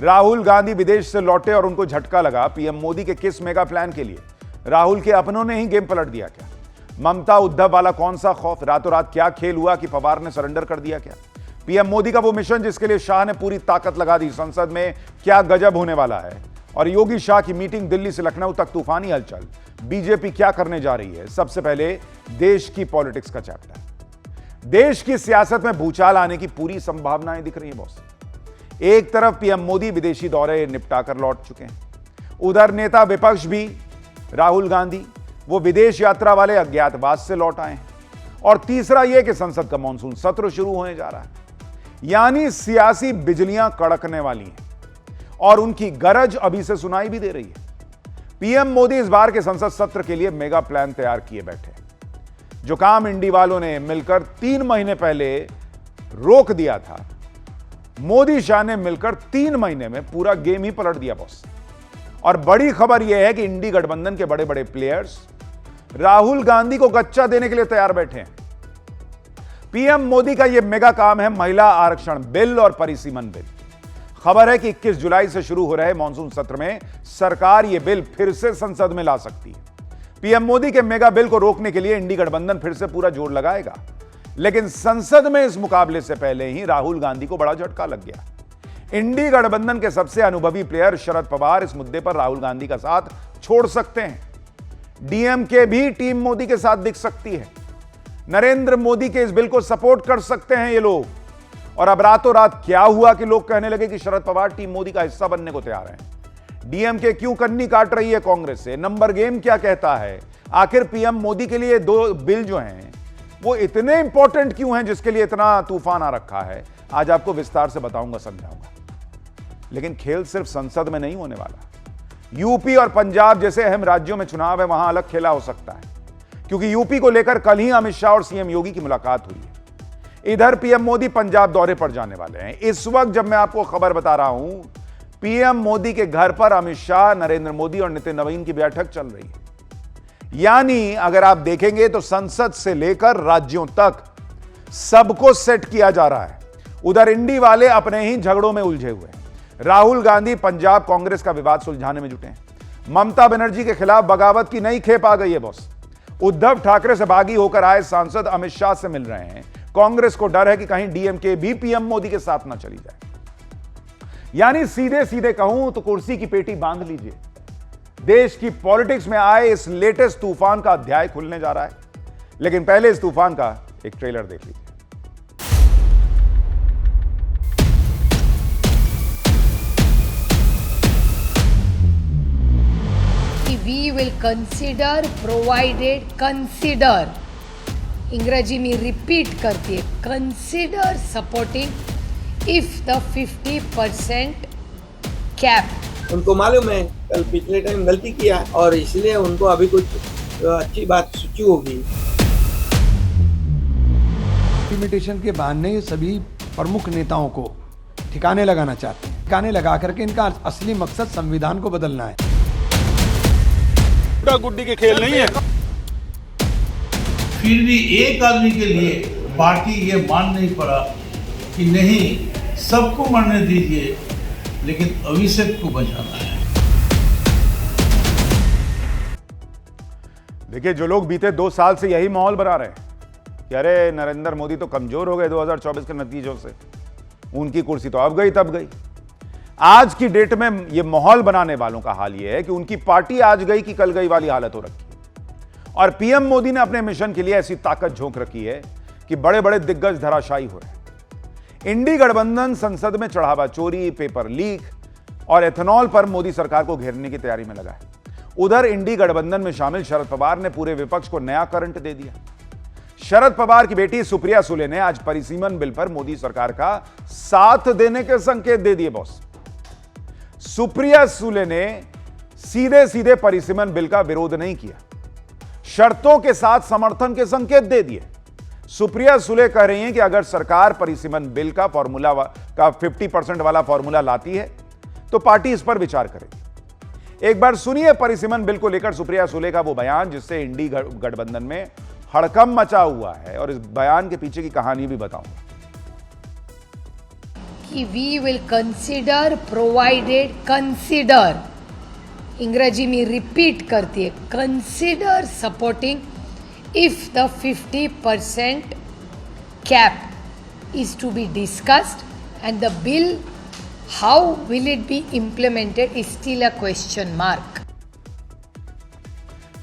राहुल गांधी विदेश से लौटे और उनको झटका लगा पीएम मोदी के किस मेगा प्लान के लिए। राहुल के अपनों ने ही गेम पलट दिया क्या? ममता उद्धव वाला कौन सा खौफ? रातों रात क्या खेल हुआ कि पवार ने सरेंडर कर दिया क्या? पीएम मोदी का वो मिशन जिसके लिए शाह ने पूरी ताकत लगा दी, संसद में क्या गजब होने वाला है? और योगी शाह की मीटिंग दिल्ली से लखनऊ तक तूफानी हलचल। बीजेपी क्या करने जा रही है? सबसे पहले देश की पॉलिटिक्स का चैप्टर। देश की सियासत में भूचाल आने की पूरी संभावनाएं दिख रही हैं बॉस। एक तरफ पीएम मोदी विदेशी दौरे निपटाकर लौट चुके हैं, उधर नेता विपक्ष भी राहुल गांधी वो विदेश यात्रा वाले अज्ञातवास से लौट आए हैं, और तीसरा यह कि संसद का मॉनसून सत्र शुरू होने जा रहा है। यानी सियासी बिजलियां कड़कने वाली हैं और उनकी गरज अभी से सुनाई भी दे रही है। पीएम मोदी इस बार के संसद सत्र के लिए मेगा प्लान तैयार किए बैठे। जो काम इंडी वालों ने मिलकर 3 महीने पहले रोक दिया था, मोदी शाह ने मिलकर 3 महीने में पूरा गेम ही पलट दिया बॉस। और बड़ी खबर यह है कि इंडी गठबंधन के बड़े बड़े प्लेयर्स राहुल गांधी को गच्चा देने के लिए तैयार बैठे हैं। पीएम मोदी का यह मेगा काम है महिला आरक्षण बिल और परिसीमन बिल। खबर है कि 21 जुलाई से शुरू हो रहे मॉनसून सत्र में सरकार यह बिल फिर से संसद में ला सकती है। पीएम मोदी के मेगा बिल को रोकने के लिए इंडी गठबंधन फिर से पूरा जोर लगाएगा, लेकिन संसद में इस मुकाबले से पहले ही राहुल गांधी को बड़ा झटका लग गया। इंडी गठबंधन के सबसे अनुभवी प्लेयर शरद पवार इस मुद्दे पर राहुल गांधी का साथ छोड़ सकते हैं। डीएमके भी टीम मोदी के साथ दिख सकती है। नरेंद्र मोदी के इस बिल को सपोर्ट कर सकते हैं ये लोग। और अब रातों रात क्या हुआ कि लोग कहने लगे कि शरद पवार टीम मोदी का हिस्सा बनने को तैयार हैं। डीएमके क्यों कन्नी काट रही है कांग्रेस से? नंबर गेम क्या कहता है? आखिर पीएम मोदी के लिए 2 बिल जो हैं वो इतने इंपॉर्टेंट क्यों हैं जिसके लिए इतना तूफान आ रखा है? आज आपको विस्तार से बताऊंगा, समझाऊंगा। लेकिन खेल सिर्फ संसद में नहीं होने वाला। यूपी और पंजाब जैसे अहम राज्यों में चुनाव है, वहां अलग खेला हो सकता है, क्योंकि यूपी को लेकर कल ही अमित शाह और सीएम योगी की मुलाकात हुई है। इधर पीएम मोदी पंजाब दौरे पर जाने वाले हैं। इस वक्त जब मैं आपको खबर बता रहा हूं, पीएम मोदी के घर पर अमित शाह, नरेंद्र मोदी और नितिन नवीन की बैठक चल रही है। यानी अगर आप देखेंगे तो संसद से लेकर राज्यों तक सबको सेट किया जा रहा है। उधर इंडी वाले अपने ही झगड़ों में उलझे हुए हैं। राहुल गांधी पंजाब कांग्रेस का विवाद सुलझाने में जुटे हैं। ममता बनर्जी के खिलाफ बगावत की नई खेप आ गई है बॉस। उद्धव ठाकरे से बागी होकर आए सांसद अमित शाह से मिल रहे हैं। कांग्रेस को डर है कि कहीं डीएमके भी पीएम मोदी के साथ ना चली जाए। यानी सीधे सीधे कहूं तो कुर्सी की पेटी बांध लीजिए। देश की पॉलिटिक्स में आए इस लेटेस्ट तूफान का अध्याय खुलने जा रहा है। लेकिन पहले इस तूफान का एक ट्रेलर देख लीजिए। We will consider provided consider इंग्रजी में रिपीट करती है consider supporting if the 50% cap। उनको मालूम है कल पिछले टाइम गलती किया और इसलिए उनको अभी कुछ अच्छी बात सोची होगी। लिमिटेशन के बहाने ये सभी प्रमुख नेताओं को ठिकाने लगाना चाहते हैं। ठिकाने लगा करके इनका असली मकसद संविधान को बदलना है। गुड्डी के खेल नहीं है। फिर भी एक आदमी के लिए पार्टी ये मान नहीं पड़ा कि नहीं, सबको मरने दीजिए लेकिन अभिषेक को बचाना है। देखिए, जो लोग बीते 2 साल से यही माहौल बना रहे हैं कि अरे नरेंद्र मोदी तो कमजोर हो गए 2024 के नतीजों से, उनकी कुर्सी तो अब गई तब गई। आज की डेट में यह माहौल बनाने वालों का हाल यह है कि उनकी पार्टी आज गई कि कल गई वाली हालत हो रखी है। और पीएम मोदी ने अपने मिशन के लिए ऐसी ताकत झोंक रखी है कि बड़े बड़े दिग्गज धराशायी हो रहे हैं। इंडी गठबंधन संसद में चढ़ावा चोरी, पेपर लीक और एथेनॉल पर मोदी सरकार को घेरने की तैयारी में लगा है। उधर इंडी गठबंधन में शामिल शरद पवार ने पूरे विपक्ष को नया करंट दे दिया। शरद पवार की बेटी सुप्रिया सुले ने आज परिसीमन बिल पर मोदी सरकार का साथ देने के संकेत दे दिए बॉस। सुप्रिया सुले ने सीधे सीधे परिसीमन बिल का विरोध नहीं किया, शर्तों के साथ समर्थन के संकेत दे दिए। सुप्रिया सुले कह रही हैं कि अगर सरकार परिसीमन बिल का 50% वाला फॉर्मूला लाती है तो पार्टी इस पर विचार करेगी। एक बार सुनिए परिसीमन बिल को लेकर सुप्रिया सुले का वो बयान, जिससे इंडी गठबंधन में हड़कंप मचा हुआ है, और इस बयान के पीछे की कहानी भी बताऊंगा। कि we will consider provided consider इंग्रजी में रिपीट करती है consider supporting if the 50% cap is to be discussed and the bill how will it be implemented is still a question mark.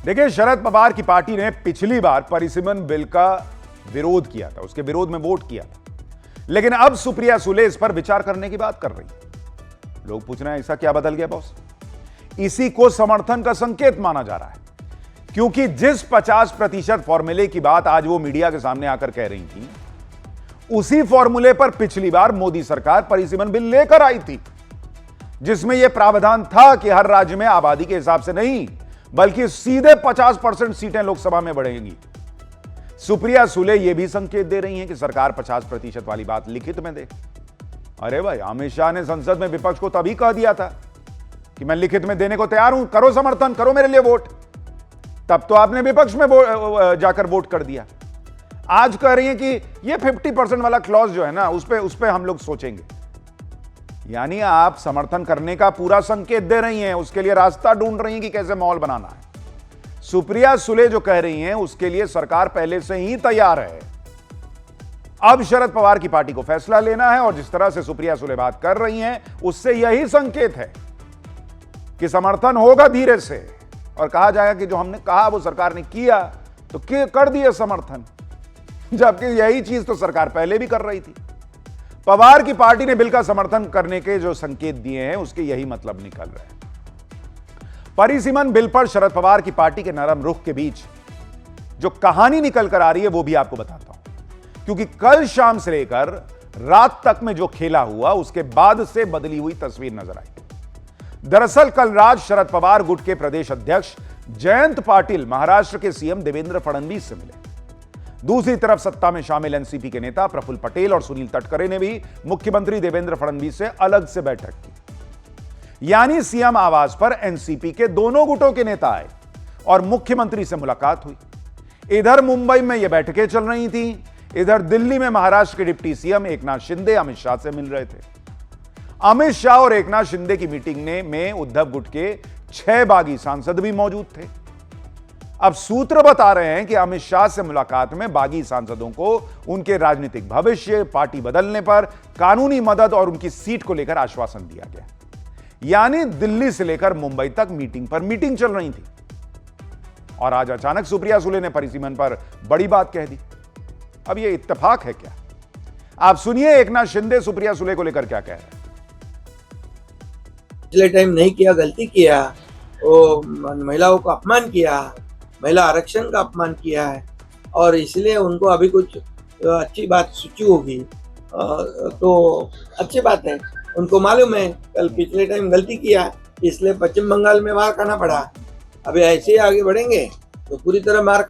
देखिए, शरद पवार की पार्टी ने पिछली बार परिसीमन बिल का विरोध किया था, उसके विरोध में वोट किया था, लेकिन अब सुप्रिया सुले इस पर विचार करने की बात कर रही है। लोग पूछ रहे हैं ऐसा क्या बदल गया बॉस? इसी को समर्थन का संकेत माना जा रहा है, क्योंकि जिस 50% फॉर्मूले की बात आज वो मीडिया के सामने आकर कह रही थी, उसी फॉर्मूले पर पिछली बार मोदी सरकार परिसीमन बिल लेकर आई थी, जिसमें यह प्रावधान था कि हर राज्य में आबादी के हिसाब से नहीं बल्कि सीधे 50% सीटें लोकसभा में बढ़ेंगी। सुप्रिया सुले यह भी संकेत दे रही हैं कि सरकार 50% वाली बात लिखित में दे। अरे भाई, अमित शाह ने संसद में विपक्ष को तभी कह दिया था कि मैं लिखित में देने को तैयार हूं, करो समर्थन, करो मेरे लिए वोट। तब तो आपने विपक्ष में जाकर वोट कर दिया। आज कह रही हैं कि ये 50% वाला क्लॉज जो है ना, उस पे हम लोग सोचेंगे। यानी आप समर्थन करने का पूरा संकेत दे रही हैं, उसके लिए रास्ता ढूंढ रही हैं कि कैसे माहौल बनाना है। सुप्रिया सुले जो कह रही हैं उसके लिए सरकार पहले से ही तैयार है। अब शरद पवार की पार्टी को फैसला लेना है, और जिस तरह से सुप्रिया सुले बात कर रही हैं उससे यही संकेत है कि समर्थन होगा धीरे से, और कहा जाएगा कि जो हमने कहा वो सरकार ने किया, तो कर दिया समर्थन, जबकि यही चीज तो सरकार पहले भी कर रही थी। पवार की पार्टी ने बिल का समर्थन करने के जो संकेत दिए हैं उसके यही मतलब निकल रहे हैं। परिसीमन बिल पर शरद पवार की पार्टी के नरम रुख के बीच जो कहानी निकल कर आ रही है वो भी आपको बताता हूं, क्योंकि कल शाम से लेकर रात तक में जो खेला हुआ उसके बाद से बदली हुई तस्वीर नजर आई। दरअसल कल रात शरद पवार गुट के प्रदेश अध्यक्ष जयंत पाटिल महाराष्ट्र के सीएम देवेंद्र फडणवीस से मिले। दूसरी तरफ सत्ता में शामिल एनसीपी के नेता प्रफुल्ल पटेल और सुनील तटकरे ने भी मुख्यमंत्री देवेंद्र फडणवीस से अलग से बैठक की। यानी सीएम आवास पर एनसीपी के दोनों गुटों के नेता आए और मुख्यमंत्री से मुलाकात हुई। इधर मुंबई में यह बैठकें चल रही थी, इधर दिल्ली में महाराष्ट्र के डिप्टी सीएम एकनाथ शिंदे अमित शाह से मिल रहे थे। अमित शाह और एकनाथ शिंदे की मीटिंग में उद्धव गुट के 6 बागी सांसद भी मौजूद थे। अब सूत्र बता रहे हैं कि अमित शाह से मुलाकात में बागी सांसदों को उनके राजनीतिक भविष्य, पार्टी बदलने पर कानूनी मदद और उनकी सीट को लेकर आश्वासन दिया गया। यानी दिल्ली से लेकर मुंबई तक मीटिंग पर मीटिंग चल रही थी, और आज अचानक सुप्रिया सुले ने परिसीमन पर बड़ी बात कह दी। अब यह इत्तेफाक है क्या? आप सुनिए एकनाथ शिंदे सुप्रिया सुले को लेकर क्या कह रहे हैं। पिछले टाइम नहीं किया, गलती किया, वो महिलाओं का अपमान किया, महिला आरक्षण का अपमान किया है, और इसलिए उनको अभी कुछ अच्छी बात सूची होगी, तो अच्छी बात है। उनको मालूम है कल पिछले टाइम गलती किया, इसलिए पश्चिम बंगाल में मार खाना पड़ा। अभी ऐसे ही आगे बढ़ेंगे तो पूरी तरह मार।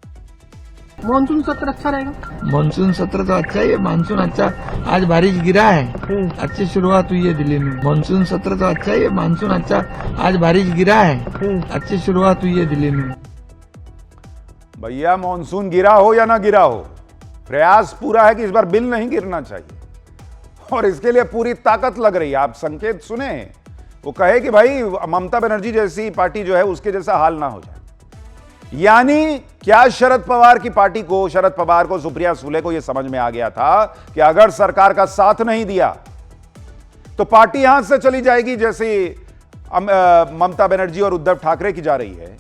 मानसून सत्र अच्छा रहेगा। मानसून सत्र तो अच्छा ही है, मानसून अच्छा। आज बारिश गिरा है, अच्छी शुरुआत हुई है दिल्ली में। मानसून सत्र तो अच्छा ही है, मानसून अच्छा। आज बारिश गिरा है, अच्छी शुरुआत हुई है दिल्ली में। भैया, मानसून गिरा हो या ना गिरा हो, प्रयास पूरा है कि इस बार बिल नहीं गिरना चाहिए, और इसके लिए पूरी ताकत लग रही है। आप संकेत सुने, वो कहे कि भाई ममता बनर्जी जैसी पार्टी जो है उसके जैसा हाल ना हो जाए। यानी क्या शरद पवार की पार्टी को, शरद पवार को, सुप्रिया सुले को यह समझ में आ गया था कि अगर सरकार का साथ नहीं दिया तो पार्टी हाथ से चली जाएगी, जैसे ममता बनर्जी और उद्धव ठाकरे की जा रही है,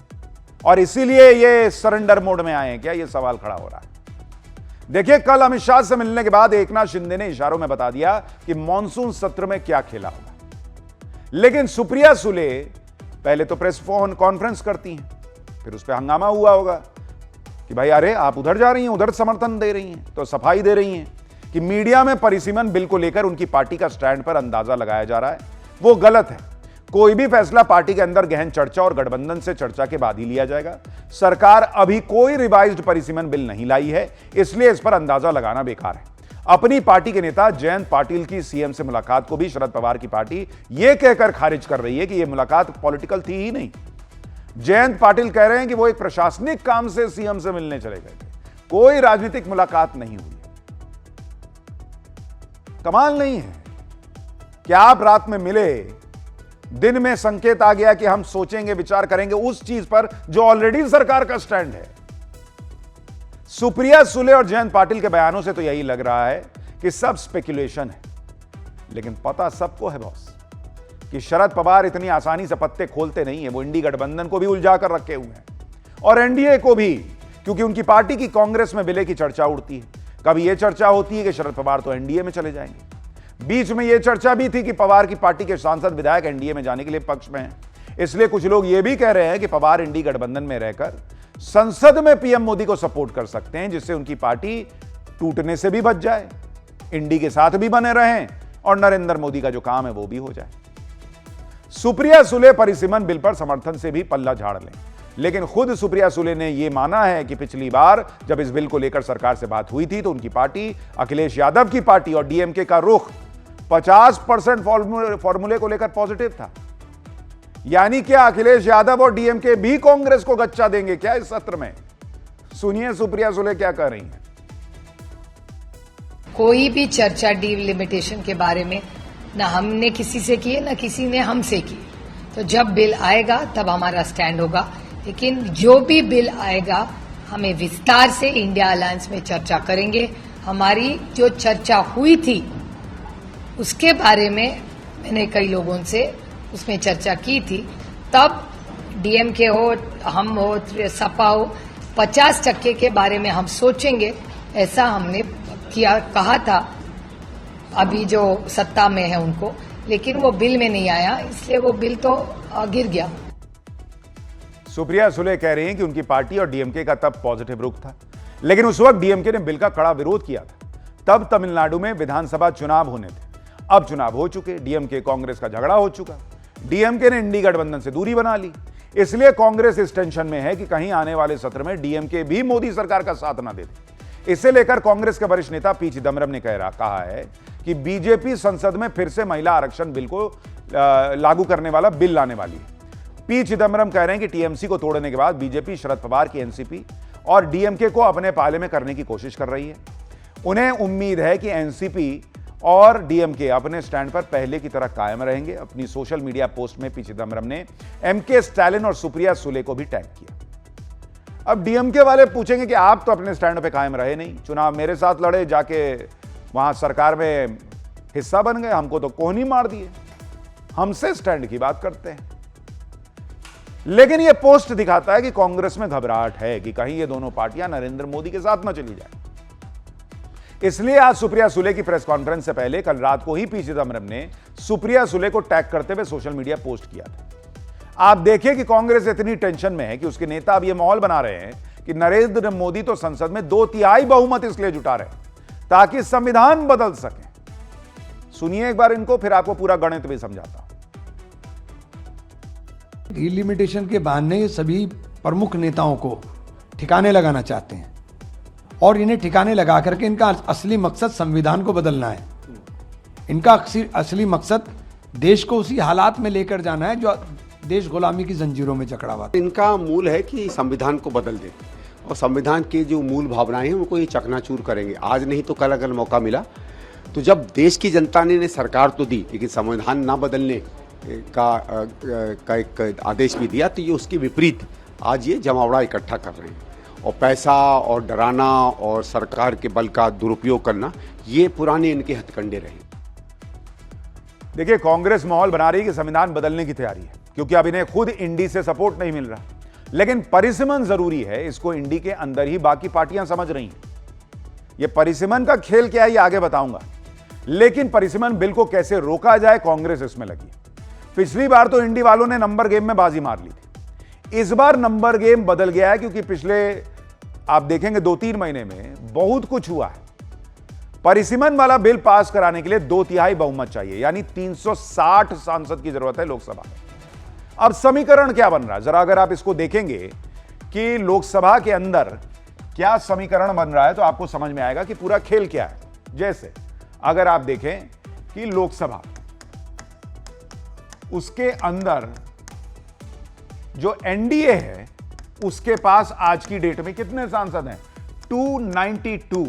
और इसीलिए ये सरेंडर मोड में आए हैं क्या? ये सवाल खड़ा हो रहा है। देखिए, कल अमित शाह से मिलने के बाद एकनाथ शिंदे ने इशारों में बता दिया कि मॉनसून सत्र में क्या खेला होगा, लेकिन सुप्रिया सुले पहले तो प्रेस कॉन्फ्रेंस करती हैं, फिर उस पर हंगामा हुआ होगा कि भाई अरे आप उधर जा रही हैं, उधर समर्थन दे रही हैं, तो सफाई दे रही हैं कि मीडिया में परिसीमन बिल को लेकर उनकी पार्टी का स्टैंड पर अंदाजा लगाया जा रहा है, वो गलत है। कोई भी फैसला पार्टी के अंदर गहन चर्चा और गठबंधन से चर्चा के बाद ही लिया जाएगा। सरकार अभी कोई रिवाइज्ड परिसीमन बिल नहीं लाई है, इसलिए इस पर अंदाजा लगाना बेकार है। अपनी पार्टी के नेता जयंत पाटिल की सीएम से मुलाकात को भी शरद पवार की पार्टी यह कहकर खारिज कर रही है कि यह मुलाकात पॉलिटिकल थी ही नहीं। जयंत पाटिल कह रहे हैं कि वो एक प्रशासनिक काम से सीएम से मिलने चले गए थे, कोई राजनीतिक मुलाकात नहीं हुई। कमाल नहीं है? क्या आप रात में मिले, दिन में संकेत आ गया कि हम सोचेंगे, विचार करेंगे उस चीज पर जो ऑलरेडी सरकार का स्टैंड है। सुप्रिया सुले और जयंत पाटिल के बयानों से तो यही लग रहा है कि सब स्पेकुलेशन है, लेकिन पता सबको है बॉस कि शरद पवार इतनी आसानी से पत्ते खोलते नहीं है। वो इंडी गठबंधन को भी उलझा कर रखे हुए हैं और एनडीए को भी, क्योंकि उनकी पार्टी की कांग्रेस में विलय की चर्चा उड़ती है। कभी यह चर्चा होती है कि शरद पवार तो एनडीए में चले जाएंगे। बीच में यह चर्चा भी थी कि पवार की पार्टी के सांसद विधायक एनडीए में जाने के लिए पक्ष में हैं। इसलिए कुछ लोग यह भी कह रहे हैं कि पवार इंडी गठबंधन में रहकर संसद में पीएम मोदी को सपोर्ट कर सकते हैं, जिससे उनकी पार्टी टूटने से भी बच जाए, इंडी के साथ भी बने रहें और नरेंद्र मोदी का जो काम है वो भी हो जाए। सुप्रिया सुले परिसीमन बिल पर समर्थन से भी पल्ला झाड़ लें, लेकिन खुद सुप्रिया सुले ने यह माना है कि पिछली बार जब इस बिल को लेकर सरकार से बात हुई थी तो उनकी पार्टी, अखिलेश यादव की पार्टी और डीएमके का रुख 50% फॉर्मूले को लेकर पॉजिटिव था। यानी क्या अखिलेश यादव और डीएमके भी कांग्रेस को गच्चा देंगे क्या इस सत्र में? सुनिए सुप्रिया सुले क्या कह रही हैं। कोई भी चर्चा डिलिमिटेशन के बारे में ना हमने किसी से की है ना किसी ने हमसे की। तो जब बिल आएगा तब हमारा स्टैंड होगा, लेकिन जो भी बिल आएगा हमें विस्तार से इंडिया अलायंस में चर्चा करेंगे। हमारी जो चर्चा हुई थी उसके बारे में मैंने कई लोगों से उसमें चर्चा की थी। तब डीएमके हो, हम हो, सपा हो, 50% के बारे में हम सोचेंगे, ऐसा हमने किया, कहा था अभी जो सत्ता में है उनको, लेकिन वो बिल में नहीं आया, इसलिए वो बिल तो गिर गया। सुप्रिया सुले कह रही हैं कि उनकी पार्टी और डीएमके का तब पॉजिटिव रुख था, लेकिन उस वक्त डीएमके ने बिल का कड़ा विरोध किया था। तब तमिलनाडु में विधानसभा चुनाव होने थे। अब चुनाव हो चुके, डीएमके कांग्रेस का झगड़ा हो चुका, डीएमके ने इंडी गठबंधन से दूरी बना ली। इसलिए कांग्रेस इस टेंशन में है कि कहीं आने वाले सत्र में डीएमके भी मोदी सरकार का साथ न दे दे। इसे लेकर कांग्रेस के वरिष्ठ नेता पी चिदम्बरम ने कहा है कि बीजेपी संसद में फिर से महिला आरक्षण बिल को लागू करने वाला बिल लाने वाली है। पी चिदम्बरम कह रहे हैं कि टीएमसी को तोड़ने के बाद बीजेपी शरद पवार की एनसीपी और डीएमके को अपने पाले में करने की कोशिश कर रही है। उन्हें उम्मीद है कि एनसीपी और डीएमके अपने स्टैंड पर पहले की तरह कायम रहेंगे। अपनी सोशल मीडिया पोस्ट में पी चिदम्बरम ने एमके स्टालिन और सुप्रिया सुले को भी टैग किया। अब डीएमके वाले पूछेंगे कि आप तो अपने स्टैंड पे कायम रहे नहीं, चुनाव मेरे साथ लड़े, जाके वहां सरकार में हिस्सा बन गए, हमको तो कोहनी मार दिए, हमसे स्टैंड की बात करते हैं। लेकिन यह पोस्ट दिखाता है कि कांग्रेस में घबराहट है कि कहीं ये दोनों पार्टियां नरेंद्र मोदी के साथ न चली जाए। इसलिए आज सुप्रिया सुले की प्रेस कॉन्फ्रेंस से पहले कल रात को ही पी चिदम्बरम ने सुप्रिया सुले को टैग करते हुए सोशल मीडिया पोस्ट किया था। आप देखिए कि कांग्रेस इतनी टेंशन में है कि उसके नेता अब यह माहौल बना रहे हैं कि नरेंद्र मोदी तो संसद में 2/3 बहुमत इसलिए जुटा रहे ताकि संविधान बदल सके। सुनिए एक बार इनको, फिर आपको पूरा गणित भी समझाता हूं। डिलिमिटेशन के बहाने ये सभी प्रमुख नेताओं को ठिकाने लगाना चाहते हैं और इन्हें ठिकाने लगा करके इनका असली मकसद संविधान को बदलना है। इनका असली मकसद देश को उसी हालात में लेकर जाना है जो देश गुलामी की जंजीरों में जकड़ा हुआ। इनका मूल है कि संविधान को बदल दें और संविधान के जो मूल भावनाएं हैं उनको ये चकनाचूर करेंगे। आज नहीं तो कल अगर मौका मिला तो जब देश की जनता ने सरकार तो दी लेकिन संविधान ना बदलने का एक आदेश भी दिया, तो ये उसके विपरीत आज ये जमावड़ा इकट्ठा कर रहे हैं और पैसा और डराना और सरकार के बल का दुरुपयोग करना, ये पुराने इनके हथकंडे रहे। देखिए, कांग्रेस माहौल बना रही है कि संविधान बदलने की तैयारी है, क्योंकि अब इन्हें खुद इंडी से सपोर्ट नहीं मिल रहा। लेकिन परिसीमन जरूरी है, इसको इंडी के अंदर ही बाकी पार्टियां समझ रही हैं। यह परिसीमन का खेल क्या है ये आगे बताऊंगा, लेकिन परिसीमन बिल को कैसे रोका जाए कांग्रेस इसमें लगी। पिछली बार तो इंडी वालों ने नंबर गेम में बाजी मार ली थी। इस बार नंबर गेम बदल गया है, क्योंकि पिछले आप देखेंगे 2-3 महीने में बहुत कुछ हुआ है। परिसीमन वाला बिल पास कराने के लिए 2/3 बहुमत चाहिए, यानी 360 सांसद की जरूरत है लोकसभा में। अब समीकरण क्या बन रहा है, जरा अगर आप इसको देखेंगे कि लोकसभा के अंदर क्या समीकरण बन रहा है तो आपको समझ में आएगा कि पूरा खेल क्या है। जैसे अगर आप देखें कि लोकसभा, उसके अंदर जो एनडीए है उसके पास आज की डेट में कितने सांसद हैं? 292,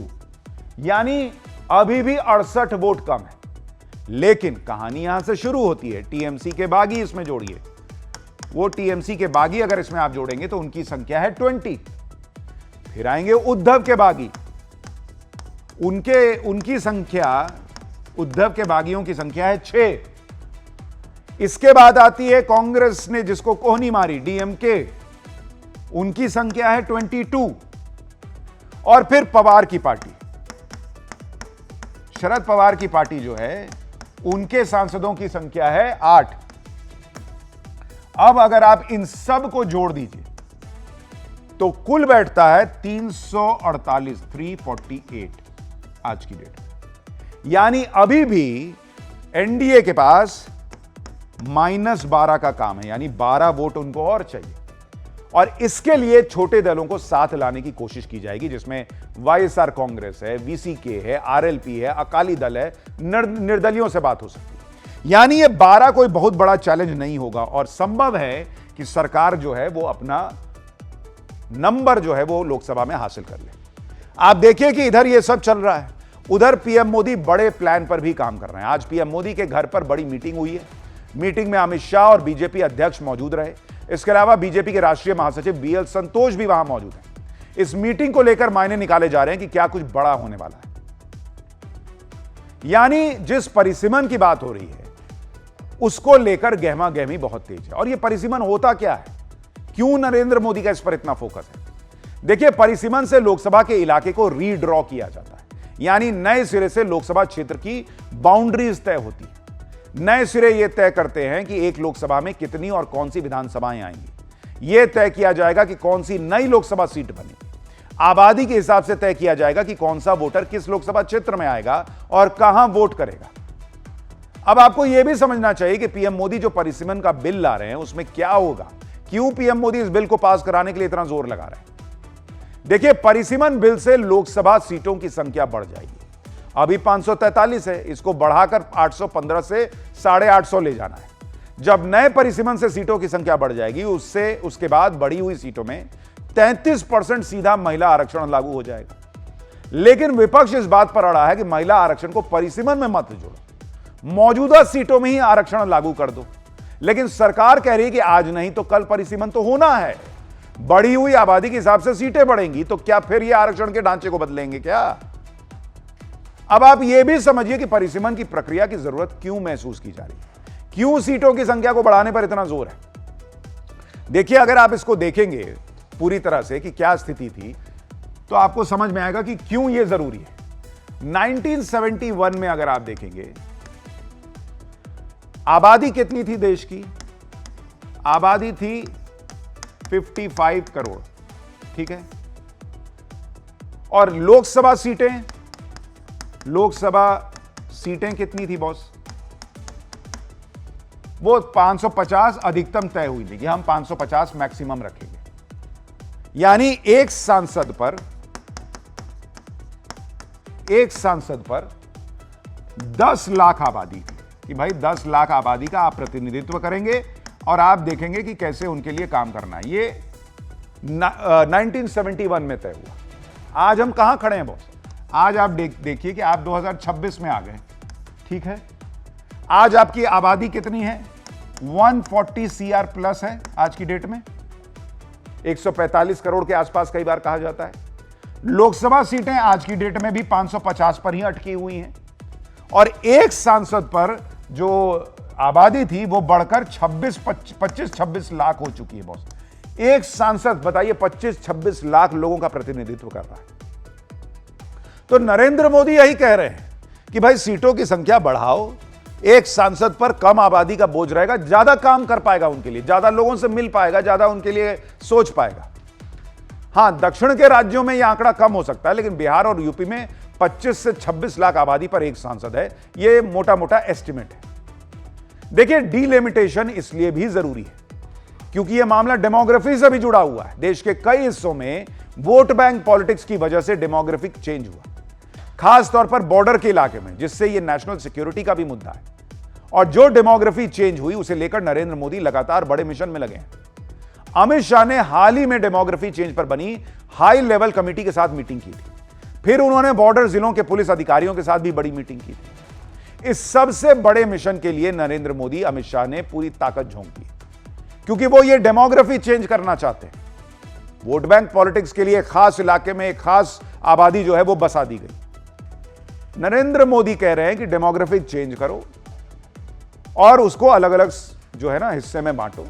यानी अभी भी 68 वोट कम है। लेकिन कहानी यहां से शुरू होती है। टीएमसी के बागी इसमें जोड़िए, वो टीएमसी के बागी अगर इसमें आप जोड़ेंगे तो उनकी संख्या है 20। फिर आएंगे उद्धव के बागी, उनकी संख्या, उद्धव के बागियों की संख्या है 6। इसके बाद आती है कांग्रेस ने जिसको कोहनी मारी, डीएमके, उनकी संख्या है 22। और फिर पवार की पार्टी, शरद पवार की पार्टी जो है, उनके सांसदों की संख्या है 8। अब अगर आप इन सब को जोड़ दीजिए तो कुल बैठता है 348, 348 आज की डेट। यानी अभी भी एनडीए के पास -12 का काम है, यानी 12 वोट उनको और चाहिए। और इसके लिए छोटे दलों को साथ लाने की कोशिश की जाएगी, जिसमें वाईएसआर कांग्रेस है, वीसीके है, आरएलपी है, अकाली दल है, निर्दलियों से बात हो सकती है। यानी ये 12 कोई बहुत बड़ा चैलेंज नहीं होगा और संभव है कि सरकार जो है वो अपना नंबर जो है वो लोकसभा में हासिल कर ले। आप देखिए कि इधर ये सब चल रहा है, उधर पीएम मोदी बड़े प्लान पर भी काम कर रहे हैं। आज पीएम मोदी के घर पर बड़ी मीटिंग हुई है। मीटिंग में अमित शाह और बीजेपी अध्यक्ष मौजूद रहे। इसके अलावा बीजेपी के राष्ट्रीय महासचिव बीएल संतोष भी वहां मौजूद हैं। इस मीटिंग को लेकर मायने निकाले जा रहे हैं कि क्या कुछ बड़ा होने वाला है। यानी जिस परिसीमन की बात हो रही है उसको लेकर गहमा गहमी बहुत तेज है। और यह परिसीमन होता क्या है, क्यों नरेंद्र मोदी का इस पर इतना फोकस है? देखिए, परिसीमन से लोकसभा के इलाके को रीड्रॉ किया जाता है, यानी नए सिरे से लोकसभा क्षेत्र की बाउंड्रीज तय होती है। नए सिरे यह तय करते हैं कि एक लोकसभा में कितनी और कौन सी विधानसभाएं आएंगी। यह तय किया जाएगा कि कौन सी नई लोकसभा सीट बनेगी। आबादी के हिसाब से तय किया जाएगा कि कौन सा वोटर किस लोकसभा क्षेत्र में आएगा और कहां वोट करेगा। अब आपको यह भी समझना चाहिए कि पीएम मोदी जो परिसीमन का बिल ला रहे हैं उसमें क्या होगा, क्यों पीएम मोदी इस बिल को पास कराने के लिए इतना जोर लगा रहे हैं। देखिए, परिसीमन बिल से लोकसभा सीटों की संख्या बढ़ जाएगी। अभी 543 है, इसको बढ़ाकर 815 से 850 ले जाना है। जब नए परिसीमन से सीटों की संख्या बढ़ जाएगी, उसके बाद बढ़ी हुई सीटों में 33% सीधा महिला आरक्षण लागू हो जाएगा। लेकिन विपक्ष इस बात पर अड़ा है कि महिला आरक्षण को परिसीमन में मत जोड़ो, मौजूदा सीटों में ही आरक्षण लागू कर दो। लेकिन सरकार कह रही है कि आज नहीं तो कल परिसीमन तो होना है। बढ़ी हुई आबादी के हिसाब से सीटें बढ़ेंगी तो क्या फिर ये आरक्षण के ढांचे को बदलेंगे क्या? अब आप यह भी समझिए कि परिसीमन की प्रक्रिया की जरूरत क्यों महसूस की जा रही है, क्यों सीटों की संख्या को बढ़ाने पर इतना जोर है। देखिए, अगर आप इसको देखेंगे पूरी तरह से कि क्या स्थिति थी तो आपको समझ में आएगा कि क्यों यह जरूरी है। 1971 में अगर आप देखेंगे, आबादी कितनी थी देश की? आबादी थी 55 करोड़, ठीक है। और लोकसभा सीटें कितनी थी बॉस? वो 550 अधिकतम तय हुई थी कि हम 550 मैक्सिमम रखेंगे। यानी एक सांसद पर 10 लाख आबादी थी कि भाई 10 लाख आबादी का आप प्रतिनिधित्व करेंगे और आप देखेंगे कि कैसे उनके लिए काम करना है। ये 1971 में तय हुआ। आज हम कहां खड़े हैं बॉस? आज आप देखिए कि आप 2026 में आ गए, ठीक है। आज आपकी आबादी कितनी है? 140 CR प्लस है आज की डेट में, 145 करोड़ के आसपास कई बार कहा जाता है। लोकसभा सीटें आज की डेट में भी 550 पर ही अटकी हुई हैं और एक सांसद पर जो आबादी थी वो बढ़कर 25-26 लाख हो चुकी है बॉस। एक सांसद बताइए 25-26 लाख लोगों का प्रतिनिधित्व कर रहा है। तो नरेंद्र मोदी यही कह रहे हैं कि भाई सीटों की संख्या बढ़ाओ, एक सांसद पर कम आबादी का बोझ रहेगा, ज्यादा काम कर पाएगा उनके लिए, ज्यादा लोगों से मिल पाएगा, ज्यादा उनके लिए सोच पाएगा। हां, दक्षिण के राज्यों में यह आंकड़ा कम हो सकता है, लेकिन बिहार और यूपी में 25 से 26 लाख आबादी पर एक सांसद है, यह मोटा मोटा एस्टिमेट है। देखिए, डीलिमिटेशन इसलिए भी जरूरी है क्योंकि यह मामला डेमोग्राफी से भी जुड़ा हुआ है। देश के कई हिस्सों में वोट बैंक पॉलिटिक्स की वजह से डेमोग्राफिक चेंज हुआ, खास तौर पर बॉर्डर के इलाके में, जिससे यह नेशनल सिक्योरिटी का भी मुद्दा है। और जो डेमोग्राफी चेंज हुई उसे लेकर नरेंद्र मोदी लगातार बड़े मिशन में लगे हैं। अमित शाह ने हाल ही में डेमोग्राफी चेंज पर बनी हाई लेवल कमेटी के साथ मीटिंग की थी। फिर उन्होंने बॉर्डर जिलों के पुलिस अधिकारियों के साथ भी बड़ी मीटिंग की थी। इस सबसे बड़े मिशन के लिए नरेंद्र मोदी, अमित शाह ने पूरी ताकत झोंक दी, क्योंकि वो ये डेमोग्राफी चेंज करना चाहते हैं। वोट बैंक पॉलिटिक्स के लिए खास इलाके में एक खास आबादी जो है वो बसा दी गई। नरेंद्र मोदी कह रहे हैं कि डेमोग्राफी चेंज करो और उसको अलग अलग जो है ना हिस्से में बांटो,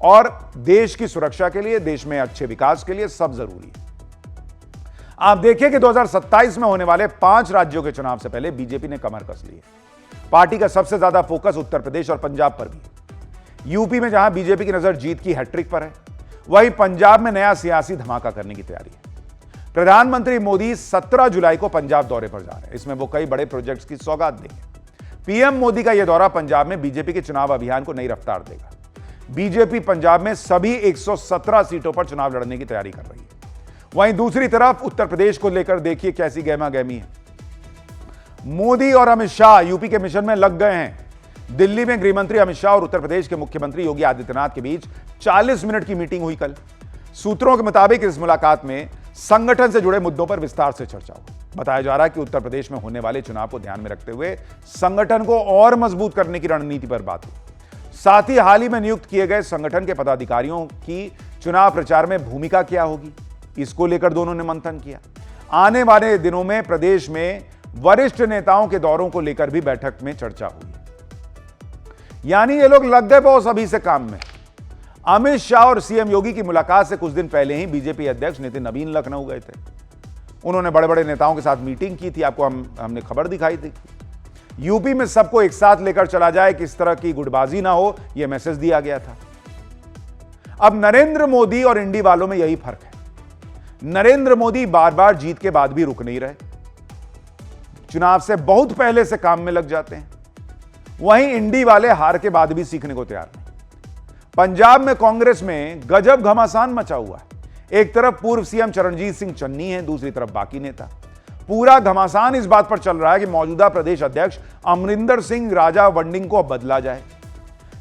और देश की सुरक्षा के लिए, देश में अच्छे विकास के लिए सब जरूरी है। आप देखिए कि 2027 में होने वाले 5 राज्यों के चुनाव से पहले बीजेपी ने कमर कस ली है। पार्टी का सबसे ज्यादा फोकस उत्तर प्रदेश और पंजाब पर भी है। यूपी में जहां बीजेपी की नजर जीत की हैट्रिक पर है, वहीं पंजाब में नया सियासी धमाका करने की तैयारी है। प्रधानमंत्री मोदी 17 जुलाई को पंजाब दौरे पर जा रहे हैं। इसमें वो कई बड़े प्रोजेक्ट्स की सौगात देंगे। पीएम मोदी का यह दौरा पंजाब में बीजेपी के चुनाव अभियान को नई रफ्तार देगा। बीजेपी पंजाब में सभी 117 सीटों पर चुनाव लड़ने की तैयारी कर रही है। वहीं दूसरी तरफ उत्तर प्रदेश को लेकर देखिए कैसी गहमा गहमी है। मोदी और अमित शाह यूपी के मिशन में लग गए हैं। दिल्ली में गृहमंत्री अमित शाह और उत्तर प्रदेश के मुख्यमंत्री योगी आदित्यनाथ के बीच 40 मिनट की मीटिंग हुई कल। सूत्रों के मुताबिक इस मुलाकात में संगठन से जुड़े मुद्दों पर विस्तार से चर्चा हुई। बताया जा रहा है कि उत्तर प्रदेश में होने वाले चुनाव को ध्यान में रखते हुए संगठन को और मजबूत करने की रणनीति पर बात हुई। साथ ही हाल ही में नियुक्त किए गए संगठन के पदाधिकारियों की चुनाव प्रचार में भूमिका क्या होगी, इसको लेकर दोनों ने मंथन किया। आने वाले दिनों में प्रदेश में वरिष्ठ नेताओं के दौरों को लेकर भी बैठक में चर्चा हुई। यानी ये लोग लग गए बहुत अभी से काम में। अमित शाह और सीएम योगी की मुलाकात से कुछ दिन पहले ही बीजेपी अध्यक्ष नितिन नवीन लखनऊ गए थे। उन्होंने बड़े बड़े नेताओं के साथ मीटिंग की थी। आपको हमने खबर दिखाई थी। यूपी में सबको एक साथ लेकर चला जाए, किस तरह की गुटबाजी ना हो, यह मैसेज दिया गया था। अब नरेंद्र मोदी और इंडी वालों में यही फर्क है। नरेंद्र मोदी बार बार जीत के बाद भी रुक नहीं रहे, चुनाव से बहुत पहले से काम में लग जाते हैं। वहीं इंडी वाले हार के बाद भी सीखने को तैयार नहीं। पंजाब में कांग्रेस में गजब घमासान मचा हुआ है। एक तरफ पूर्व सीएम चरणजीत सिंह चन्नी है, दूसरी तरफ बाकी नेता। पूरा घमासान इस बात पर चल रहा है कि मौजूदा प्रदेश अध्यक्ष अमरिंदर सिंह राजा वंडिंग को अब बदला जाए,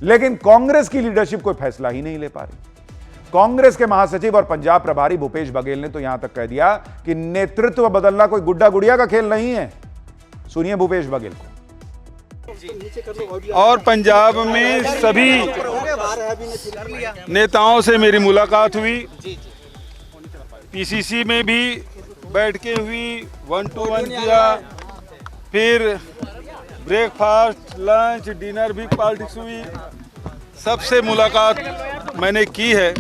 लेकिन कांग्रेस की लीडरशिप कोई फैसला ही नहीं ले पा रही। कांग्रेस के महासचिव और पंजाब प्रभारी भूपेश बघेल ने तो यहां तक कह दिया कि नेतृत्व बदलना कोई गुड्डा गुड़िया का खेल नहीं है। सुनिए भूपेश बघेल को। और पंजाब में सभी नेताओं से मेरी मुलाकात हुई। पीसीसी में भी बैठ के हुई, 1-to-1 किया, फिर ब्रेकफास्ट, लंच, डिनर भी पॉलिटिक्स हुई। सबसे मुलाकात मैंने की है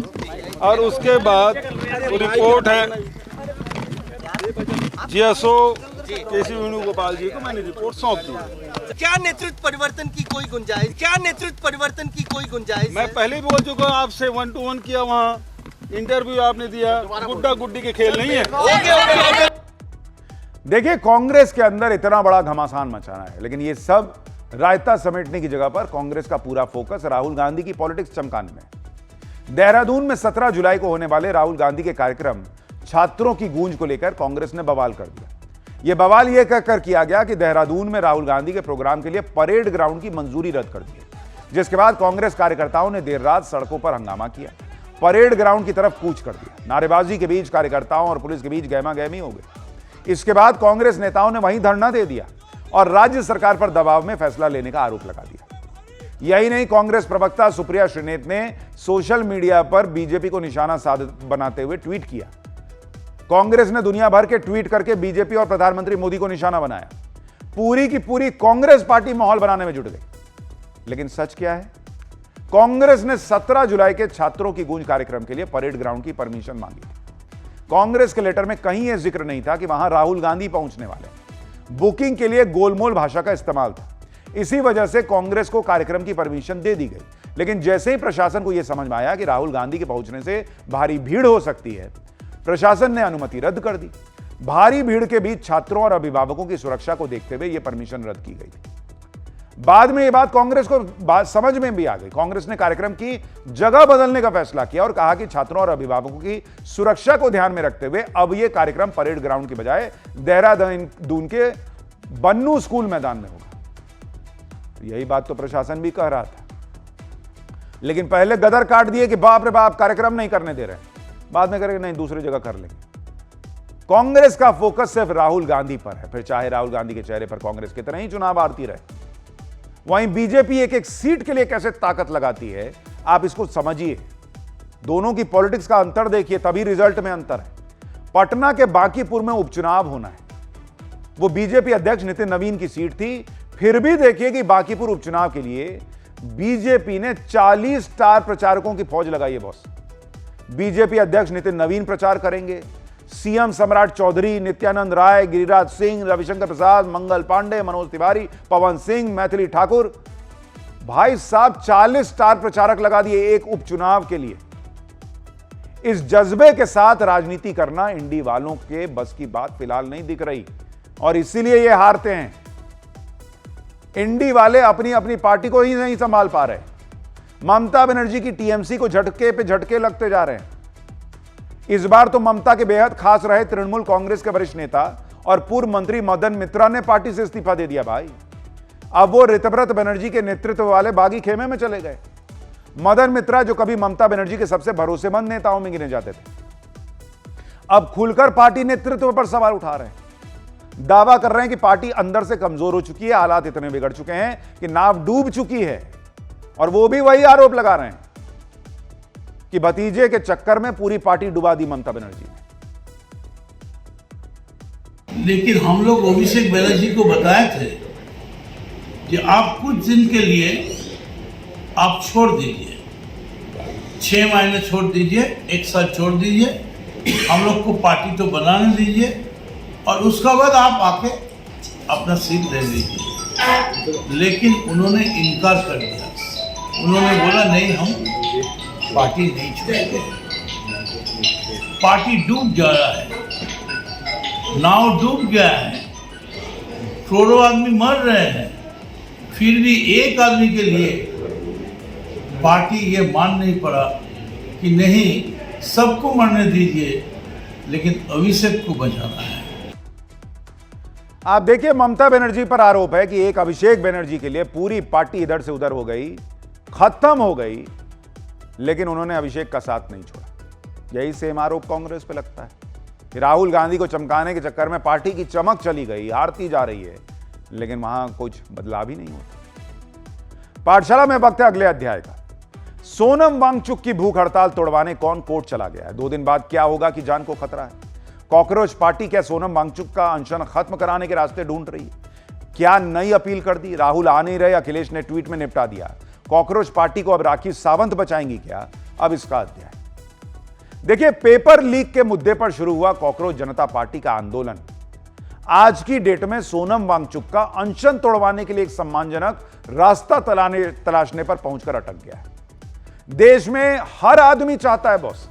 और उसके बाद वो रिपोर्ट है जीएसओ केसी वेणुगोपाल जी को मैंने रिपोर्ट सौंप दी। क्या नेतृत्व परिवर्तन की कोई गुंजाइश? क्या नेतृत्व परिवर्तन की कोई गुंजाइश? मैं पहले बोल चुका हूँ आपसे, 1-to-1 किया, वहाँ इंटरव्यू आपने दिया। गुड्डा गुड्डी के खेल नहीं है। देखिए, कांग्रेस के अंदर इतना बड़ा घमासान मचाना है, लेकिन ये सब रायता समेटने की जगह पर कांग्रेस का पूरा फोकस राहुल गांधी की पॉलिटिक्स चमकाने में। देहरादून में 17 जुलाई को होने वाले राहुल गांधी के कार्यक्रम छात्रों की गूंज को लेकर कांग्रेस ने बवाल कर दिया। यह बवाल यह कहकर किया गया कि देहरादून में राहुल गांधी के प्रोग्राम के लिए परेड ग्राउंड की मंजूरी रद्द कर दी, जिसके बाद कांग्रेस कार्यकर्ताओं ने देर रात सड़कों पर हंगामा किया, परेड ग्राउंड की तरफ कूच कर दिया। नारेबाजी के बीच कार्यकर्ताओं और पुलिस के बीच गहमा गहमी हो गई। इसके बाद कांग्रेस नेताओं ने वहीं धरना दे दिया और राज्य सरकार पर दबाव में फैसला लेने का आरोप लगा दिया। यही नहीं, कांग्रेस प्रवक्ता सुप्रिया श्रीनेत ने सोशल मीडिया पर बीजेपी को निशाना बनाते हुए ट्वीट किया। कांग्रेस ने दुनिया भर के ट्वीट करके बीजेपी और प्रधानमंत्री मोदी को निशाना बनाया। पूरी की पूरी कांग्रेस पार्टी माहौल बनाने में जुट गई। लेकिन सच क्या है? कांग्रेस ने 17 जुलाई के छात्रों की गूंज कार्यक्रम के लिए परेड ग्राउंड की परमिशन मांगी। कांग्रेस के लेटर में कहीं यह जिक्र नहीं था कि वहां राहुल गांधी पहुंचने वाले। बुकिंग के लिए गोलमोल भाषा का इस्तेमाल था। इसी वजह से कांग्रेस को कार्यक्रम की परमिशन दे दी गई। लेकिन जैसे ही प्रशासन को यह समझ में आया कि राहुल गांधी के पहुंचने से भारी भीड़ हो सकती है, प्रशासन ने अनुमति रद्द कर दी। भारी भीड़ के बीच छात्रों और अभिभावकों की सुरक्षा को देखते हुए यह परमिशन रद्द की गई। बाद में यह बात कांग्रेस को समझ में भी आ गई। कांग्रेस ने कार्यक्रम की जगह बदलने का फैसला किया और कहा कि छात्रों और अभिभावकों की सुरक्षा को ध्यान में रखते हुए अब यह कार्यक्रम परेड ग्राउंड की बजाय देहरादून के बन्नू स्कूल मैदान में होगा। यही बात तो प्रशासन भी कह रहा था, लेकिन पहले गदर काट दिए कि बाप रे बाप कार्यक्रम नहीं करने दे रहे, बाद में करेंगे नहीं, दूसरी जगह कर लेंगे। कांग्रेस का फोकस सिर्फ राहुल गांधी पर है, फिर चाहे राहुल गांधी के चेहरे पर कांग्रेस कितना ही चुनाव आरती रहे। वहीं बीजेपी एक एक सीट के लिए कैसे ताकत लगाती है, आप इसको समझिए। दोनों की पॉलिटिक्स का अंतर देखिए, तभी रिजल्ट में अंतर है। पटना के बांकीपुर में उपचुनाव होना है, वो बीजेपी अध्यक्ष नितिन नवीन की सीट थी, फिर भी देखिए कि बांकीपुर उपचुनाव के लिए बीजेपी ने 40 स्टार प्रचारकों की फौज लगाई है बॉस। बीजेपी अध्यक्ष नितिन नवीन प्रचार करेंगे, सीएम सम्राट चौधरी, नित्यानंद राय, गिरिराज सिंह, रविशंकर प्रसाद, मंगल पांडे, मनोज तिवारी, पवन सिंह, मैथिली ठाकुर, भाई साहब 40 स्टार प्रचारक लगा दिए एक उपचुनाव के लिए। इस जज्बे के साथ राजनीति करना इंडी वालों के बस की बात फिलहाल नहीं दिख रही और इसीलिए ये हारते हैं। इंडी वाले अपनी अपनी पार्टी को ही नहीं संभाल पा रहे। ममता बनर्जी की टीएमसी को झटके पे झटके लगते जा रहे हैं। इस बार तो ममता के बेहद खास रहे तृणमूल कांग्रेस के वरिष्ठ नेता और पूर्व मंत्री मदन मित्रा ने पार्टी से इस्तीफा दे दिया भाई। अब वो ऋतव्रत बनर्जी के नेतृत्व वाले बागी खेमे में चले गए। मदन मित्रा जो कभी ममता बनर्जी के सबसे भरोसेमंद नेताओं में गिने जाते थे, अब खुलकर पार्टी नेतृत्व पर सवाल उठा रहे हैं। दावा कर रहे हैं कि पार्टी अंदर से कमजोर हो चुकी है, हालात इतने बिगड़ चुके हैं कि नाव डूब चुकी है। और वो भी वही आरोप लगा रहे हैं कि भतीजे के चक्कर में पूरी पार्टी डुबा दी ममता बनर्जी ने। लेकिन हम लोग अभिषेक बनर्जी को बताए थे कि आप कुछ दिन के लिए आप छोड़ दीजिए, 6 महीने छोड़ दीजिए, 1 साल छोड़ दीजिए, हम लोग को पार्टी तो बनाने दीजिए और उसका बाद आप आके अपना सीट ले लीजिए। लेकिन उन्होंने इनकार कर दिया। उन्होंने बोला नहीं, हम पार्टी नहीं छोड़ेंगे। पार्टी डूब जा रहा है, नाव डूब गया है, करोड़ों आदमी मर रहे हैं, फिर भी एक आदमी के लिए पार्टी ये मान नहीं पड़ा कि नहीं, सबको मरने दीजिए लेकिन अभिषेक को बचाना है। आप देखिए, ममता बनर्जी पर आरोप है कि एक अभिषेक बनर्जी के लिए पूरी पार्टी इधर से उधर हो गई, खत्म हो गई, लेकिन उन्होंने अभिषेक का साथ नहीं छोड़ा। यही सेम आरोप कांग्रेस पे लगता है कि राहुल गांधी को चमकाने के चक्कर में पार्टी की चमक चली गई, हारती जा रही है, लेकिन वहां कुछ बदलाव ही नहीं होता। पाठशाला में वक्त है अगले अध्याय का। सोनम वांगचुक की भूख हड़ताल तोड़वाने कौन कोर्ट चला गया है? 2 दिन बाद क्या होगा कि जान को खतरा है? कॉकरोच पार्टी क्या सोनम वांगचुक का अनशन खत्म कराने के रास्ते ढूंढ रही है? क्या नई अपील कर दी? राहुल आ नहीं रहे, अखिलेश ने ट्वीट में निपटा दिया। कॉकरोच पार्टी को अब राखी सावंत बचाएंगी क्या? अब इसका अध्याय देखिए। पेपर लीक के मुद्दे पर शुरू हुआ कॉकरोच जनता पार्टी का आंदोलन आज की डेट में सोनम वांगचुक का अनशन तोड़वाने के लिए एक सम्मानजनक रास्ता तलाशने पर पहुंचकर अटक गया है। देश में हर आदमी चाहता है बॉस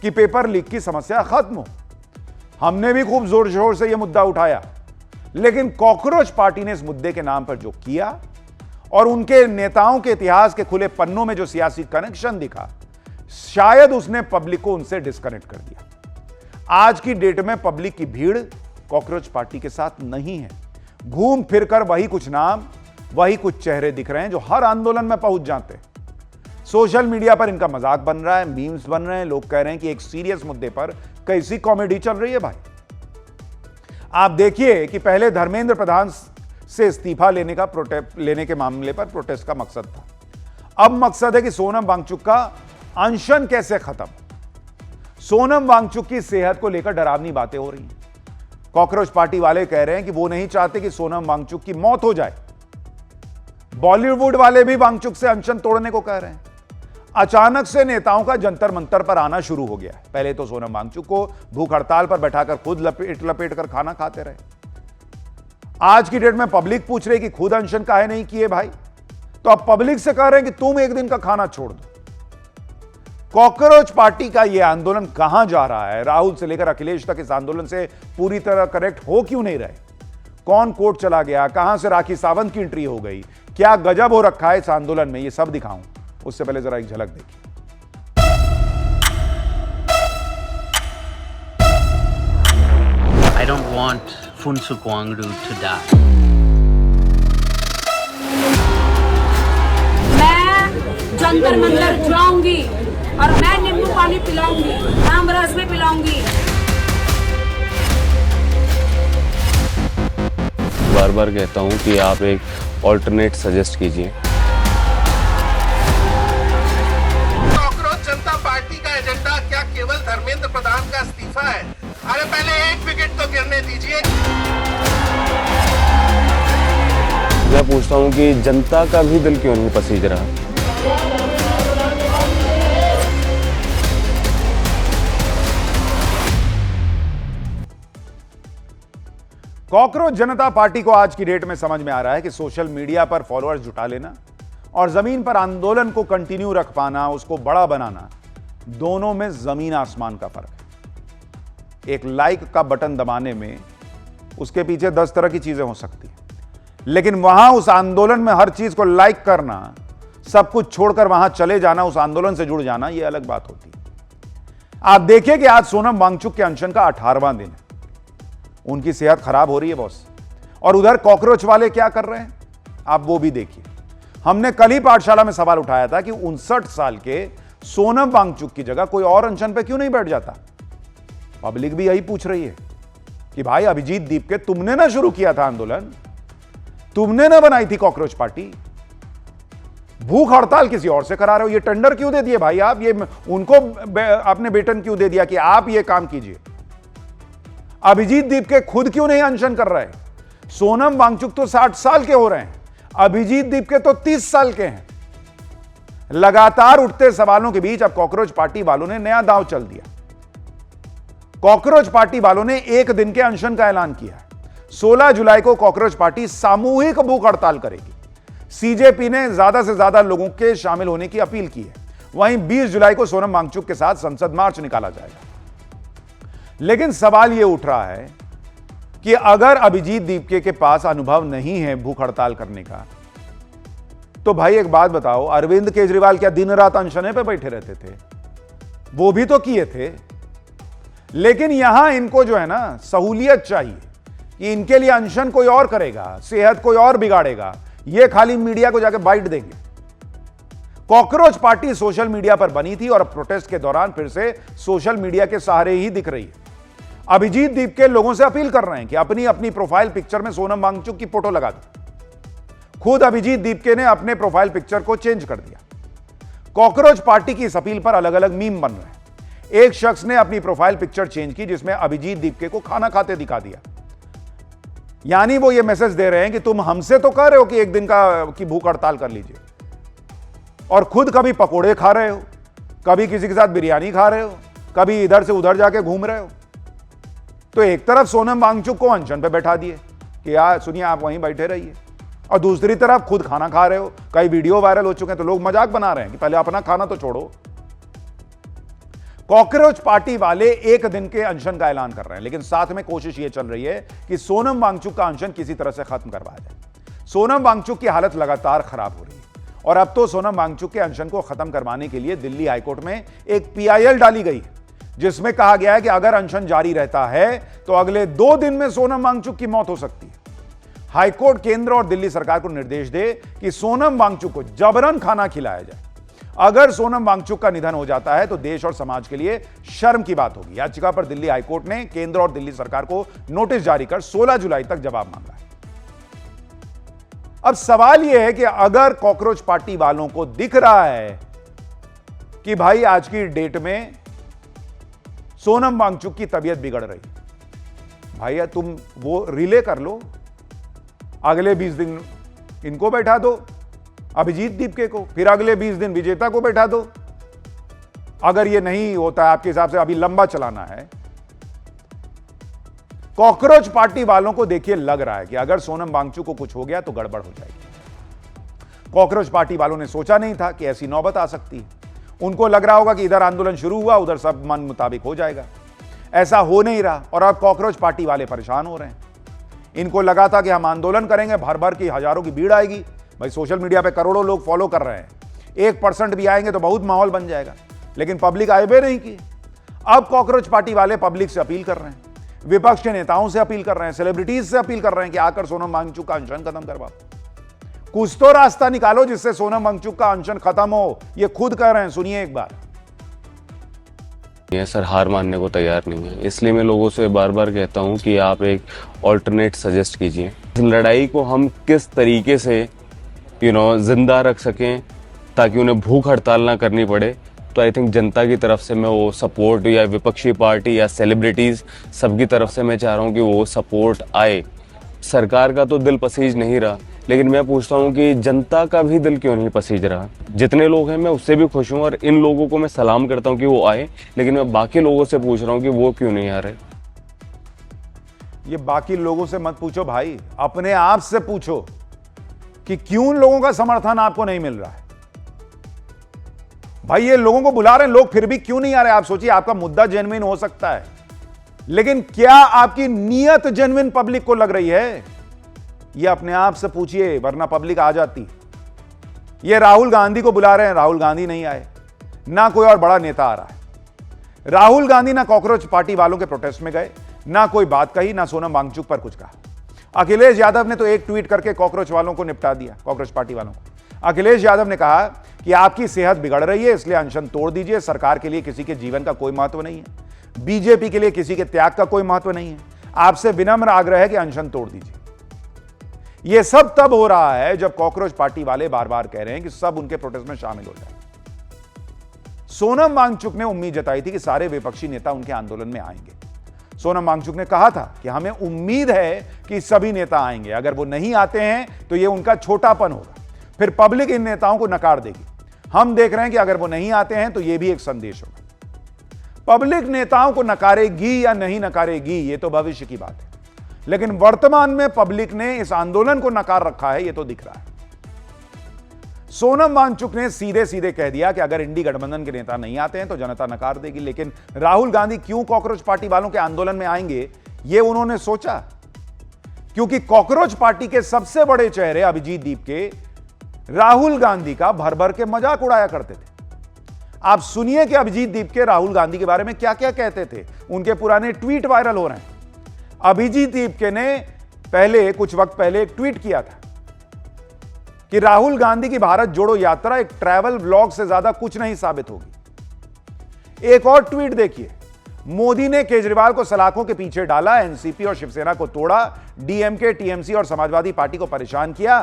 कि पेपर लीक की समस्या खत्म हो। हमने भी खूब जोर शोर से यह मुद्दा उठाया, लेकिन कॉकरोच पार्टी ने इस मुद्दे के नाम पर जो किया और उनके नेताओं के इतिहास के खुले पन्नों में जो सियासी कनेक्शन दिखा, शायद उसने पब्लिक को उनसे डिस्कनेक्ट कर दिया। आज की डेट में पब्लिक की भीड़ कॉकरोच पार्टी के साथ नहीं है। घूम फिरकर वही कुछ नाम, वही कुछ चेहरे दिख रहे हैं जो हर आंदोलन में पहुंच जाते हैं। सोशल मीडिया पर इनका मजाक बन रहा है, मीम्स बन रहे हैं, लोग कह रहे हैं कि एक सीरियस मुद्दे पर कैसी कॉमेडी चल रही है भाई। आप देखिए कि पहले धर्मेंद्र प्रधान से इस्तीफा लेने के मामले पर प्रोटेस्ट का मकसद था। अब मकसद है कि सोनम वांगचुक का अनशन कैसे खत्म। सोनम वांगचुक की सेहत को लेकर डरावनी बातें हो रही हैं। कॉकरोच पार्टी वाले कह रहे हैं कि वो नहीं चाहते कि सोनम वांगचुक की मौत हो जाए। बॉलीवुड वाले भी वांगचुक से अनशन तोड़ने को कह रहे हैं। अचानक से नेताओं का जंतर मंतर पर आना शुरू हो गया है। पहले तो सोनम वांगचुक को भूख हड़ताल पर बैठाकर खुद लपेट कर खाना खाते रहे। आज की डेट में पब्लिक पूछ रही कि खुद अनशन काहे नहीं किए भाई, तो अब पब्लिक से कह रहे हैं कि तुम एक दिन का खाना छोड़ दो। कॉकरोच पार्टी का यह आंदोलन कहां जा रहा है? राहुल से लेकर अखिलेश तक इस आंदोलन से पूरी तरह कनेक्ट हो क्यों नहीं रहे? कौन कोर्ट चला गया? कहां से राखी सावंत की एंट्री हो गई? क्या गजब हो रखा है इस आंदोलन में? ये सब दिखाऊं, उससे पहले जरा एक झलक देखिए। I don't want Phunsukh Wangdu to die. मैं जंतर मंतर जाऊंगी और मैं नींबू पानी पिलाऊंगी, आम रस भी पिलाऊंगी। बार बार कहता हूँ कि आप एक ऑल्टरनेट सजेस्ट कीजिए। कांग्रेस जनता पार्टी का एजेंडा क्या केवल धर्मेंद्र प्रधान का इस्तीफा है? अरे पहले एक विकेट तो गिरने दीजिए। मैं पूछता हूँ कि जनता का भी दिल क्यों नहीं पसीज रहा? कॉकरोच जनता पार्टी को आज की डेट में समझ में आ रहा है कि सोशल मीडिया पर फॉलोअर्स जुटा लेना और जमीन पर आंदोलन को कंटिन्यू रख पाना, उसको बड़ा बनाना, दोनों में जमीन आसमान का फर्क है। एक लाइक का बटन दबाने में उसके पीछे 10 तरह की चीजें हो सकती हैं, लेकिन वहां उस आंदोलन में हर चीज को लाइक करना, सब कुछ छोड़कर वहां चले जाना, उस आंदोलन से जुड़ जाना, यह अलग बात होती है। आप देखिए कि आज सोनम वांगचुक के अनशन का 18वां दिन है। उनकी सेहत खराब हो रही है बॉस, और उधर कॉकरोच वाले क्या कर रहे हैं आप वो भी देखिए। हमने कल ही पाठशाला में सवाल उठाया था कि 59 साल के सोनम वांगचुक की जगह कोई और अनशन पे क्यों नहीं बैठ जाता। पब्लिक भी यही पूछ रही है कि भाई अभिजीत दीपके, तुमने ना शुरू किया था आंदोलन, तुमने ना बनाई थी कॉकरोच पार्टी, भूख हड़ताल किसी और से करा रहे हो, ये टेंडर क्यों दे दिए भाई आप, ये उनको अपने बेटन क्यों दे दिया कि आप ये काम कीजिए। अभिजीत दीपके खुद क्यों नहीं अनशन कर रहे? सोनम वांगचुक तो 60 साल के हो रहे हैं, अभिजीत दीपके तो 30 साल के हैं। लगातार उठते सवालों के बीच अब कॉकरोच पार्टी वालों ने नया दांव चल दिया। कॉकरोच पार्टी वालों ने एक दिन के अनशन का ऐलान किया है। 16 जुलाई को कॉकरोच पार्टी सामूहिक भूख हड़ताल करेगी। सीजेपी ने ज्यादा से ज्यादा लोगों के शामिल होने की अपील की है। वहीं 20 जुलाई को सोनम वांगचुक के साथ संसद मार्च निकाला जाएगा। लेकिन सवाल यह उठ रहा है कि अगर अभिजीत दीपके के पास अनुभव नहीं है भूख हड़ताल करने का, तो भाई एक बात बताओ, अरविंद केजरीवाल क्या दिन रात अनशने पे बैठे रहते थे? वो भी तो किए थे। लेकिन यहां इनको जो है ना सहूलियत चाहिए कि इनके लिए अनशन कोई और करेगा, सेहत कोई और बिगाड़ेगा, ये खाली मीडिया को जाके बाइट देंगे। कॉकरोच पार्टी सोशल मीडिया पर बनी थी और प्रोटेस्ट के दौरान फिर से सोशल मीडिया के सहारे ही दिख रही है। अभिजीत दीपके लोगों से अपील कर रहे हैं कि अपनी अपनी प्रोफाइल पिक्चर में सोनम वांगचुक की फोटो लगा दो। खुद अभिजीत दीपके ने अपने प्रोफाइल पिक्चर को चेंज कर दिया। कॉकरोच पार्टी की इस अपील पर अलग अलग मीम बन रहे हैं। एक शख्स ने अपनी प्रोफाइल पिक्चर चेंज की जिसमें अभिजीत दीपके को खाना खाते दिखा दिया, यानी वो ये मैसेज दे रहे हैं कि तुम हमसे तो कह रहे हो कि एक दिन की भूख हड़ताल कर लीजिए, और खुद कभी पकोड़े खा रहे हो, कभी किसी के साथ बिरयानी खा रहे हो, कभी इधर से उधर जाके घूम रहे हो। तो एक तरफ सोनम वांगचुक को अनशन पे बैठा दिए कि यार सुनिए आप वहीं बैठे रहिए, और दूसरी तरफ खुद खाना खा रहे हो। कई वीडियो वायरल हो चुके हैं तो लोग मजाक बना रहे हैं कि पहले अपना खाना तो छोड़ो। कॉकरोच पार्टी वाले एक दिन के अनशन का ऐलान कर रहे हैं, लेकिन साथ में कोशिश यह चल रही है कि सोनम वांगचुक का अनशन किसी तरह से खत्म करवाया जाए। सोनम वांगचुक की हालत लगातार खराब हो रही है, और अब तो सोनम वांगचुक के अनशन को खत्म करवाने के लिए दिल्ली हाईकोर्ट में एक PIL डाली गई है, जिसमें कहा गया है कि अगर अनशन जारी रहता है तो अगले 2 दिन में सोनम वांगचुक की मौत हो सकती है। हाईकोर्ट केंद्र और दिल्ली सरकार को निर्देश दे कि सोनम वांगचुक को जबरन खाना खिलाया जाए। अगर सोनम वांगचुक का निधन हो जाता है तो देश और समाज के लिए शर्म की बात होगी। याचिका पर दिल्ली हाईकोर्ट ने केंद्र और दिल्ली सरकार को नोटिस जारी कर 16 जुलाई तक जवाब मांगा है। अब सवाल यह है कि अगर कॉकरोच पार्टी वालों को दिख रहा है कि भाई आज की डेट में सोनम वांगचुक की तबीयत बिगड़ रही, भाई तुम वो रिले कर लो, अगले 20 दिन इनको बैठा दो, अभिजीत दीपके को, फिर अगले 20 दिन विजेता को बैठा दो। अगर ये नहीं होता है आपके हिसाब से, अभी लंबा चलाना है। कॉकरोच पार्टी वालों को देखिए लग रहा है कि अगर सोनम वांगचुक को कुछ हो गया तो गड़बड़ हो जाएगी। कॉकरोच पार्टी वालों ने सोचा नहीं था कि ऐसी नौबत आ सकती है। उनको लग रहा होगा कि इधर आंदोलन शुरू हुआ, उधर सब मन मुताबिक हो जाएगा। ऐसा हो नहीं रहा, और अब कॉकरोच पार्टी वाले परेशान हो रहे हैं। इनको लगा था कि हम आंदोलन करेंगे, भर भर की हजारों की भीड़ आएगी। भाई सोशल मीडिया पे करोड़ों लोग फॉलो कर रहे हैं, 1% भी आएंगे तो बहुत माहौल बन जाएगा, लेकिन पब्लिक आए भी नहीं की। अब कॉकरोच पार्टी वाले पब्लिक से अपील कर रहे हैं, विपक्ष के नेताओं से अपील कर रहे हैं, सेलिब्रिटीज से अपील कर रहे हैं कि आकर सोनम वांगचुक का अनशन खत्म करवाओ। कुछ तो रास्ता निकालो जिससे सोनम वांगचुक का अनशन खत्म हो। ये खुद कह रहे हैं, सुनिए एक बार। ये सर हार मानने को तैयार नहीं है, इसलिए मैं लोगों से बार बार कहता हूँ कि आप एक ऑल्टरनेट सजेस्ट कीजिए। इस लड़ाई को हम किस तरीके से जिंदा रख सकें ताकि उन्हें भूख हड़ताल ना करनी पड़े, तो आई थिंक जनता की तरफ से मैं वो सपोर्ट, या विपक्षी पार्टी या सेलिब्रिटीज़ सबकी तरफ से मैं चाह रहा हूँ कि वो सपोर्ट आए। सरकार का तो दिल पसीज नहीं रहा, लेकिन मैं पूछता हूँ कि जनता का भी दिल क्यों नहीं पसीज रहा। जितने लोग हैं मैं उससे भी खुश हूँ और इन लोगों को मैं सलाम करता हूँ कि वो आए, लेकिन मैं बाकी लोगों से पूछ रहा हूँ कि वो क्यों नहीं आ रहे। ये बाकी लोगों से मत पूछो भाई, अपने आप से पूछो कि क्यों उन लोगों का समर्थन आपको नहीं मिल रहा है। भाई ये लोगों को बुला रहे हैं, लोग फिर भी क्यों नहीं आ रहे। आप सोचिए, आपका मुद्दा जेन्युइन हो सकता है, लेकिन क्या आपकी नीयत जेन्युइन पब्लिक को लग रही है, ये अपने आप से पूछिए, वरना पब्लिक आ जाती। ये राहुल गांधी को बुला रहे हैं, राहुल गांधी नहीं आए, ना कोई और बड़ा नेता आ रहा है। राहुल गांधी ना कॉकरोच पार्टी वालों के प्रोटेस्ट में गए, ना कोई बात कही, ना सोनम वांगचुक पर कुछ कहा। अखिलेश यादव ने तो एक ट्वीट करके कॉकरोच वालों को निपटा दिया, कॉकरोच पार्टी वालों को। अखिलेश यादव ने कहा कि आपकी सेहत बिगड़ रही है, इसलिए अनशन तोड़ दीजिए। सरकार के लिए किसी के जीवन का कोई महत्व नहीं है, बीजेपी के लिए किसी के त्याग का कोई महत्व नहीं है। आपसे विनम्र आग्रह है कि अनशन तोड़ दीजिए। यह सब तब हो रहा है जब कॉकरोच पार्टी वाले बार बार कह रहे हैं कि सब उनके प्रोटेस्ट में शामिल हो जाए। सोनम वांगचुक ने उम्मीद जताई थी कि सारे विपक्षी नेता उनके आंदोलन में आएंगे। सोनम वांगचुक ने कहा था कि हमें उम्मीद है कि सभी नेता आएंगे, अगर वो नहीं आते हैं तो यह उनका छोटापन होगा, फिर पब्लिक इन नेताओं को नकार देगी। हम देख रहे हैं कि अगर वो नहीं आते हैं तो यह भी एक संदेश होगा। पब्लिक नेताओं को नकारेगी या नहीं नकारेगी ये तो भविष्य की बात है, लेकिन वर्तमान में पब्लिक ने इस आंदोलन को नकार रखा है, ये तो दिख रहा है। सोनम वांगचुक ने सीधे सीधे कह दिया कि अगर इंडी गठबंधन के नेता नहीं आते हैं तो जनता नकार देगी। लेकिन राहुल गांधी क्यों कॉकरोच पार्टी वालों के आंदोलन में आएंगे, ये उन्होंने सोचा, क्योंकि कॉकरोच पार्टी के सबसे बड़े चेहरे अभिजीत दीपके राहुल गांधी का भर भर के मजाक उड़ाया करते थे। आप सुनिए कि अभिजीत दीपके राहुल गांधी के बारे में क्या क्या कहते थे। उनके पुराने ट्वीट वायरल हो रहे हैं। अभिजीत दीपके ने कुछ वक्त पहले एक ट्वीट किया था कि राहुल गांधी की भारत जोड़ो यात्रा एक ट्रैवल व्लॉग से ज्यादा कुछ नहीं साबित होगी। एक और ट्वीट देखिए, मोदी ने केजरीवाल को सलाखों के पीछे डाला, एनसीपी और शिवसेना को तोड़ा, डीएमके, टीएमसी और समाजवादी पार्टी को परेशान किया।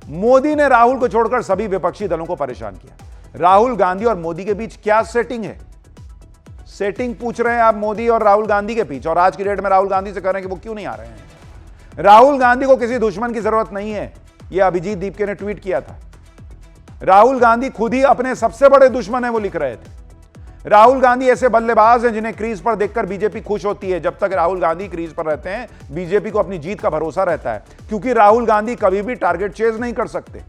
मोदी ने राहुल को छोड़कर सभी विपक्षी दलों को परेशान किया। राहुल गांधी और मोदी के बीच क्या सेटिंग है? सेटिंग पूछ रहे हैं आप मोदी और राहुल गांधी के बीच, और आज की डेट में राहुल गांधी से कह रहे हैं कि वो क्यों नहीं आ रहे हैं। राहुल गांधी को किसी दुश्मन की जरूरत नहीं है, यह अभिजीत दीपके ने ट्वीट किया था। राहुल गांधी खुद ही अपने सबसे बड़े दुश्मन है, वो लिख रहे थे। राहुल गांधी ऐसे बल्लेबाज हैं जिन्हें क्रीज पर देखकर बीजेपी खुश होती है। जब तक राहुल गांधी क्रीज पर रहते हैं बीजेपी को अपनी जीत का भरोसा रहता है, क्योंकि राहुल गांधी कभी भी टारगेट चेज नहीं कर सकते।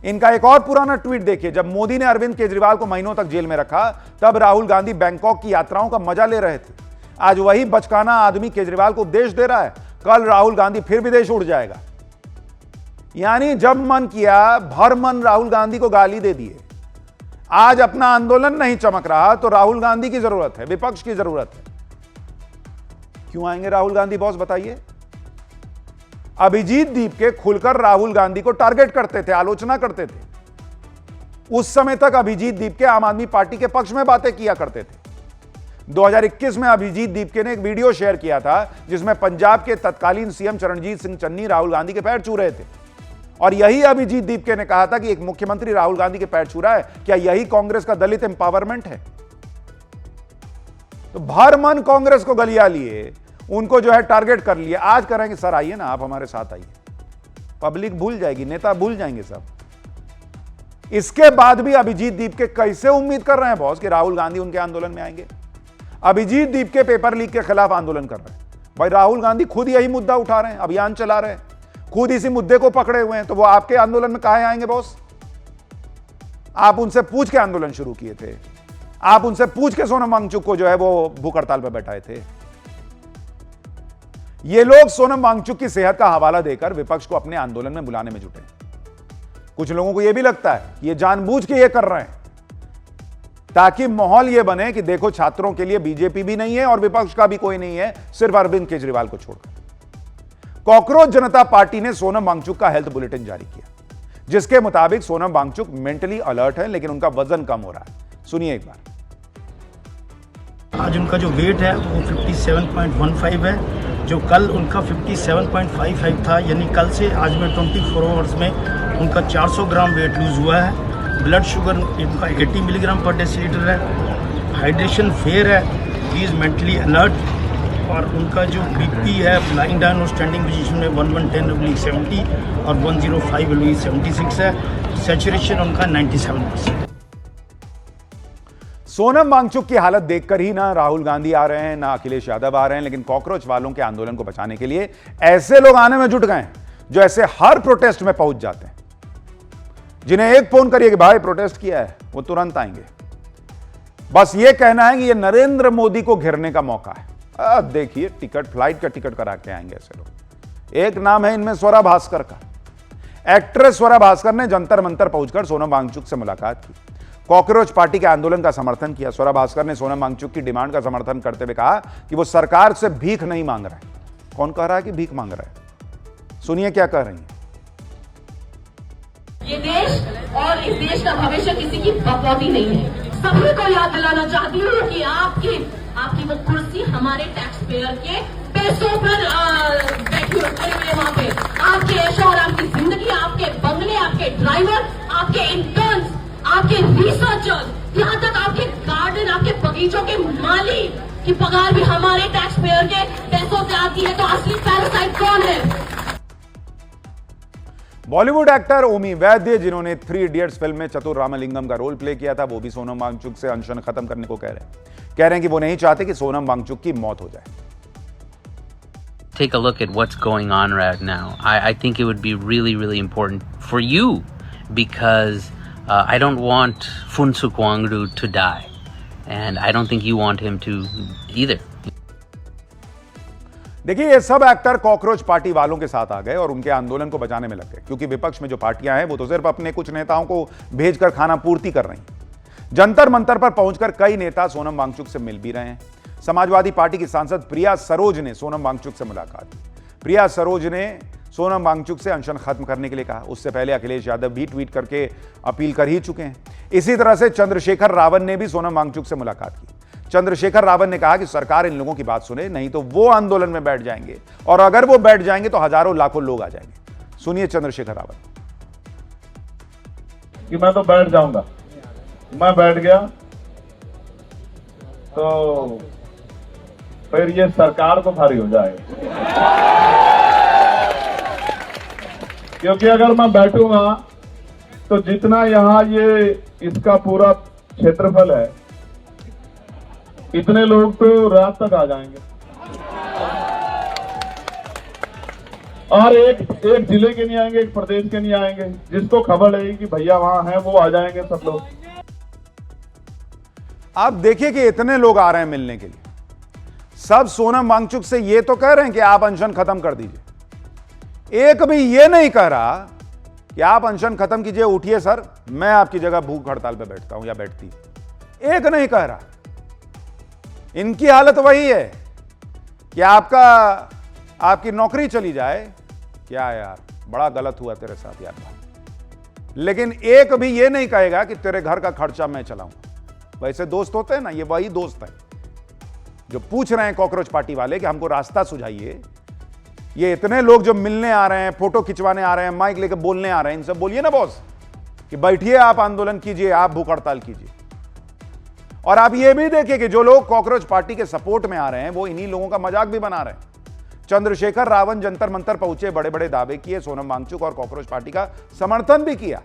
इनका एक और पुराना ट्वीट देखिए, जब मोदी ने अरविंद केजरीवाल को महीनों तक जेल में रखा तब राहुल गांधी बैंकॉक की यात्राओं का मजा ले रहे थे। आज वही बचकाना आदमी केजरीवाल को उपदेश दे रहा है, कल राहुल गांधी फिर विदेश उड़ जाएगा। यानी जब मन किया भर मन राहुल गांधी को गाली दे दिए। आज अपना आंदोलन नहीं चमक रहा तो राहुल गांधी की जरूरत है, विपक्ष की जरूरत है। क्यों आएंगे राहुल गांधी बॉस, बताइए? अभिजीत दीपके खुलकर राहुल गांधी को टारगेट करते थे, आलोचना करते थे। उस समय तक अभिजीत दीपके आम आदमी पार्टी के पक्ष में बातें किया करते थे। 2021 में अभिजीत दीपके ने एक वीडियो शेयर किया था जिसमें पंजाब के तत्कालीन सीएम चरणजीत सिंह चन्नी राहुल गांधी के पैर छू रहे थे, और यही अभिजीत दीपके ने कहा था कि एक मुख्यमंत्री राहुल गांधी के पैर छू रहा है, क्या यही कांग्रेस का दलित एम्पावरमेंट है? तो भर मन कांग्रेस को गलिया लिए, उनको जो है टारगेट कर लिया। आज करेंगे सर, आइए ना आप हमारे साथ आइए। पब्लिक भूल जाएगी, नेता भूल जाएंगे सब। इसके बाद भी अभिजीत दीपके कैसे उम्मीद कर रहे हैं बॉस कि राहुल गांधी उनके आंदोलन में आएंगे? अभिजीत दीपके पेपर लीक के खिलाफ आंदोलन कर रहे हैं। भाई राहुल गांधी खुद यही मुद्दा उठा रहे हैं, अभियान चला रहे हैं, खुद इसी मुद्दे को पकड़े हुए हैं, तो वो आपके आंदोलन में काहे आएंगे बॉस? आप उनसे पूछ के आंदोलन शुरू किए थे, आप उनसे पूछ के सोनम वांगचुक को जो है वो भूख हड़ताल पर बैठाए थे। ये लोग सोनम वांगचुक की सेहत का हवाला देकर विपक्ष को अपने आंदोलन में बुलाने में जुटे। कुछ लोगों को यह भी लगता है कि ये जानबूझ के ये कर रहे हैं ताकि माहौल ये बने कि देखो छात्रों के लिए बीजेपी भी नहीं है और विपक्ष का भी कोई नहीं है, सिर्फ अरविंद केजरीवाल को छोड़कर। कॉकरोच जनता पार्टी ने सोनम वांगचुक का हेल्थ बुलेटिन जारी किया, जिसके मुताबिक सोनम वांगचुक मेंटली अलर्ट है लेकिन उनका वजन कम हो रहा है। सुनिए एक बार। आज उनका जो वेट है वो 57.15 है, जो कल उनका 57.55 था, यानी कल से आज में 24 आवर्स में उनका 400 ग्राम वेट लूज हुआ है। ब्लड शुगर इनका 80 मिलीग्राम पर डेसीलीटर है। हाइड्रेशन फेयर है, ही इज़ मेंटली अलर्ट। और उनका जो बीपी है लाइंग डाउन और स्टैंडिंग पोजीशन में 1110/70 और 105/76 है। सैचुरेशन उनका 97%। सोनम वांगचुक की हालत देखकर ही ना राहुल गांधी आ रहे हैं ना अखिलेश यादव आ रहे हैं, लेकिन कॉकरोच वालों के आंदोलन को बचाने के लिए ऐसे लोग आने में जुट गए हैं जो ऐसे हर प्रोटेस्ट में पहुंच जाते हैं। जिन्हें एक फोन करिए कि भाई प्रोटेस्ट किया है, वो तुरंत आएंगे। बस ये कहना है कि ये नरेंद्र मोदी को घेरने का मौका है। देखिए टिकट, फ्लाइट का टिकट करा के आएंगे ऐसे लोग। एक नाम है इनमें स्वरा भास्कर का। एक्ट्रेस स्वरा भास्कर ने जंतर मंतर पहुंचकर सोनम वांगचुक से मुलाकात की, कॉकरोच पार्टी के आंदोलन का समर्थन किया। स्वरा भास्कर ने सोनम वांगचुक की डिमांड का समर्थन करते हुए कहा कि वो सरकार से भीख नहीं मांग रहा है। कौन कह रहा है कि भीख मांग रहा है? सुनिए क्या कह रही है। ये देश और इस देश का भविष्य किसी की बकौती नहीं है। सभी को याद दिलाना चाहती हूँ कि आपकी वो कुर्सी हमारे टैक्स पेयर के पैसों पर बैठी हुई वहाँ पे। आपके ऐशो और आपकी जिंदगी, आपके बंगले, आपके ड्राइवर, आपके इंटर्न्स, आपके रिसर्चर्स, यहाँ तक आपके गार्डन, आपके बगीचों के माली की पगार भी हमारे टैक्स पेयर के पैसों से आती है। तो असली पैरासाइट कौन है? बॉलीवुड एक्टर ओमी वैद्य, जिन्होंने 3 इडियट्स फिल्म में चतुर रामलिंगम का रोल प्ले किया था, वो भी सोनम वांगचुक से अनशन खत्म करने को कह रहे हैं कि वो नहीं चाहते कि सोनम वांगचुक की मौत हो जाए। Take a look at what's going on right now. I think it would be really, really important for you because I don't want Phunsukh Wangdu to die, and I don't think you want him to either. देखिए ये सब actor cockroach party वालों के साथ आ गए और उनके आंदोलन को बचाने में लग गए, क्योंकि विपक्ष में जो पार्टियां हैं वो तो सिर्फ अपने कुछ नेताओं को भेजकर खाना पूर्ति कर रही हैं। जंतर मंतर पर पहुंचकर कई नेता सोनम वांगचुक से मिल भी रहे हैं। समाजवादी पार्टी की सांसद प्रिया सरोज ने सोनम वांगचुक से मुलाकात की। प्रिया सरोज ने सोनम वांगचुक से अनशन खत्म करने के लिए कहा। उससे पहले अखिलेश यादव भी ट्वीट करके अपील कर ही चुके हैं। इसी तरह से चंद्रशेखर रावण ने भी सोनम वांगचुक से मुलाकात की। चंद्रशेखर रावण ने कहा कि सरकार इन लोगों की बात सुने, नहीं तो वो आंदोलन में बैठ जाएंगे, और अगर वो बैठ जाएंगे तो हजारों लाखों लोग आ जाएंगे। सुनिए चंद्रशेखर रावण। कि मैं तो बैठ जाऊंगा, मैं बैठ गया तो फिर ये सरकार को भारी हो जाएगा, क्योंकि अगर मैं बैठूंगा तो जितना यहाँ ये इसका पूरा क्षेत्रफल है, इतने लोग तो रात तक आ जाएंगे, और एक जिले के नहीं आएंगे, एक प्रदेश के नहीं आएंगे। जिसको खबर लगेगी कि भैया वहां है, वो आ जाएंगे सब लोग। आप देखिए कि इतने लोग आ रहे हैं मिलने के लिए। सब सोनम वांगचुक से ये तो कह रहे हैं कि आप अनशन खत्म कर दीजिए। एक भी ये नहीं कह रहा कि आप अनशन खत्म कीजिए, उठिए सर, मैं आपकी जगह भूख हड़ताल पे बैठता हूं या बैठती। एक नहीं कह रहा। इनकी हालत वही है कि आपकी नौकरी चली जाए। क्या यार, बड़ा गलत हुआ तेरे साथ यार। लेकिन एक भी ये नहीं कहेगा कि तेरे घर का खर्चा मैं चलाऊंगा। वैसे दोस्त होते हैं ना, ये वही दोस्त है जो पूछ रहे हैं कॉकरोच पार्टी वाले कि हमको रास्ता सुझाइए। ये इतने लोग जो मिलने आ रहे हैं, फोटो खिंचवाने आ रहे हैं, माइक लेकर बोलने आ रहे हैं, इनसे बोलिए ना बॉस कि बैठिए, आप आंदोलन कीजिए, आप भूख हड़ताल कीजिए। और आप ये भी देखिए कि जो लोग कॉकरोच पार्टी के सपोर्ट में आ रहे हैं वो इन्हीं लोगों का मजाक भी बना रहे हैं। चंद्रशेखर रावण जंतर मंतर पहुंचे, बड़े बड़े दावे किए, सोनम वांगचुक और कॉकरोच पार्टी का समर्थन भी किया,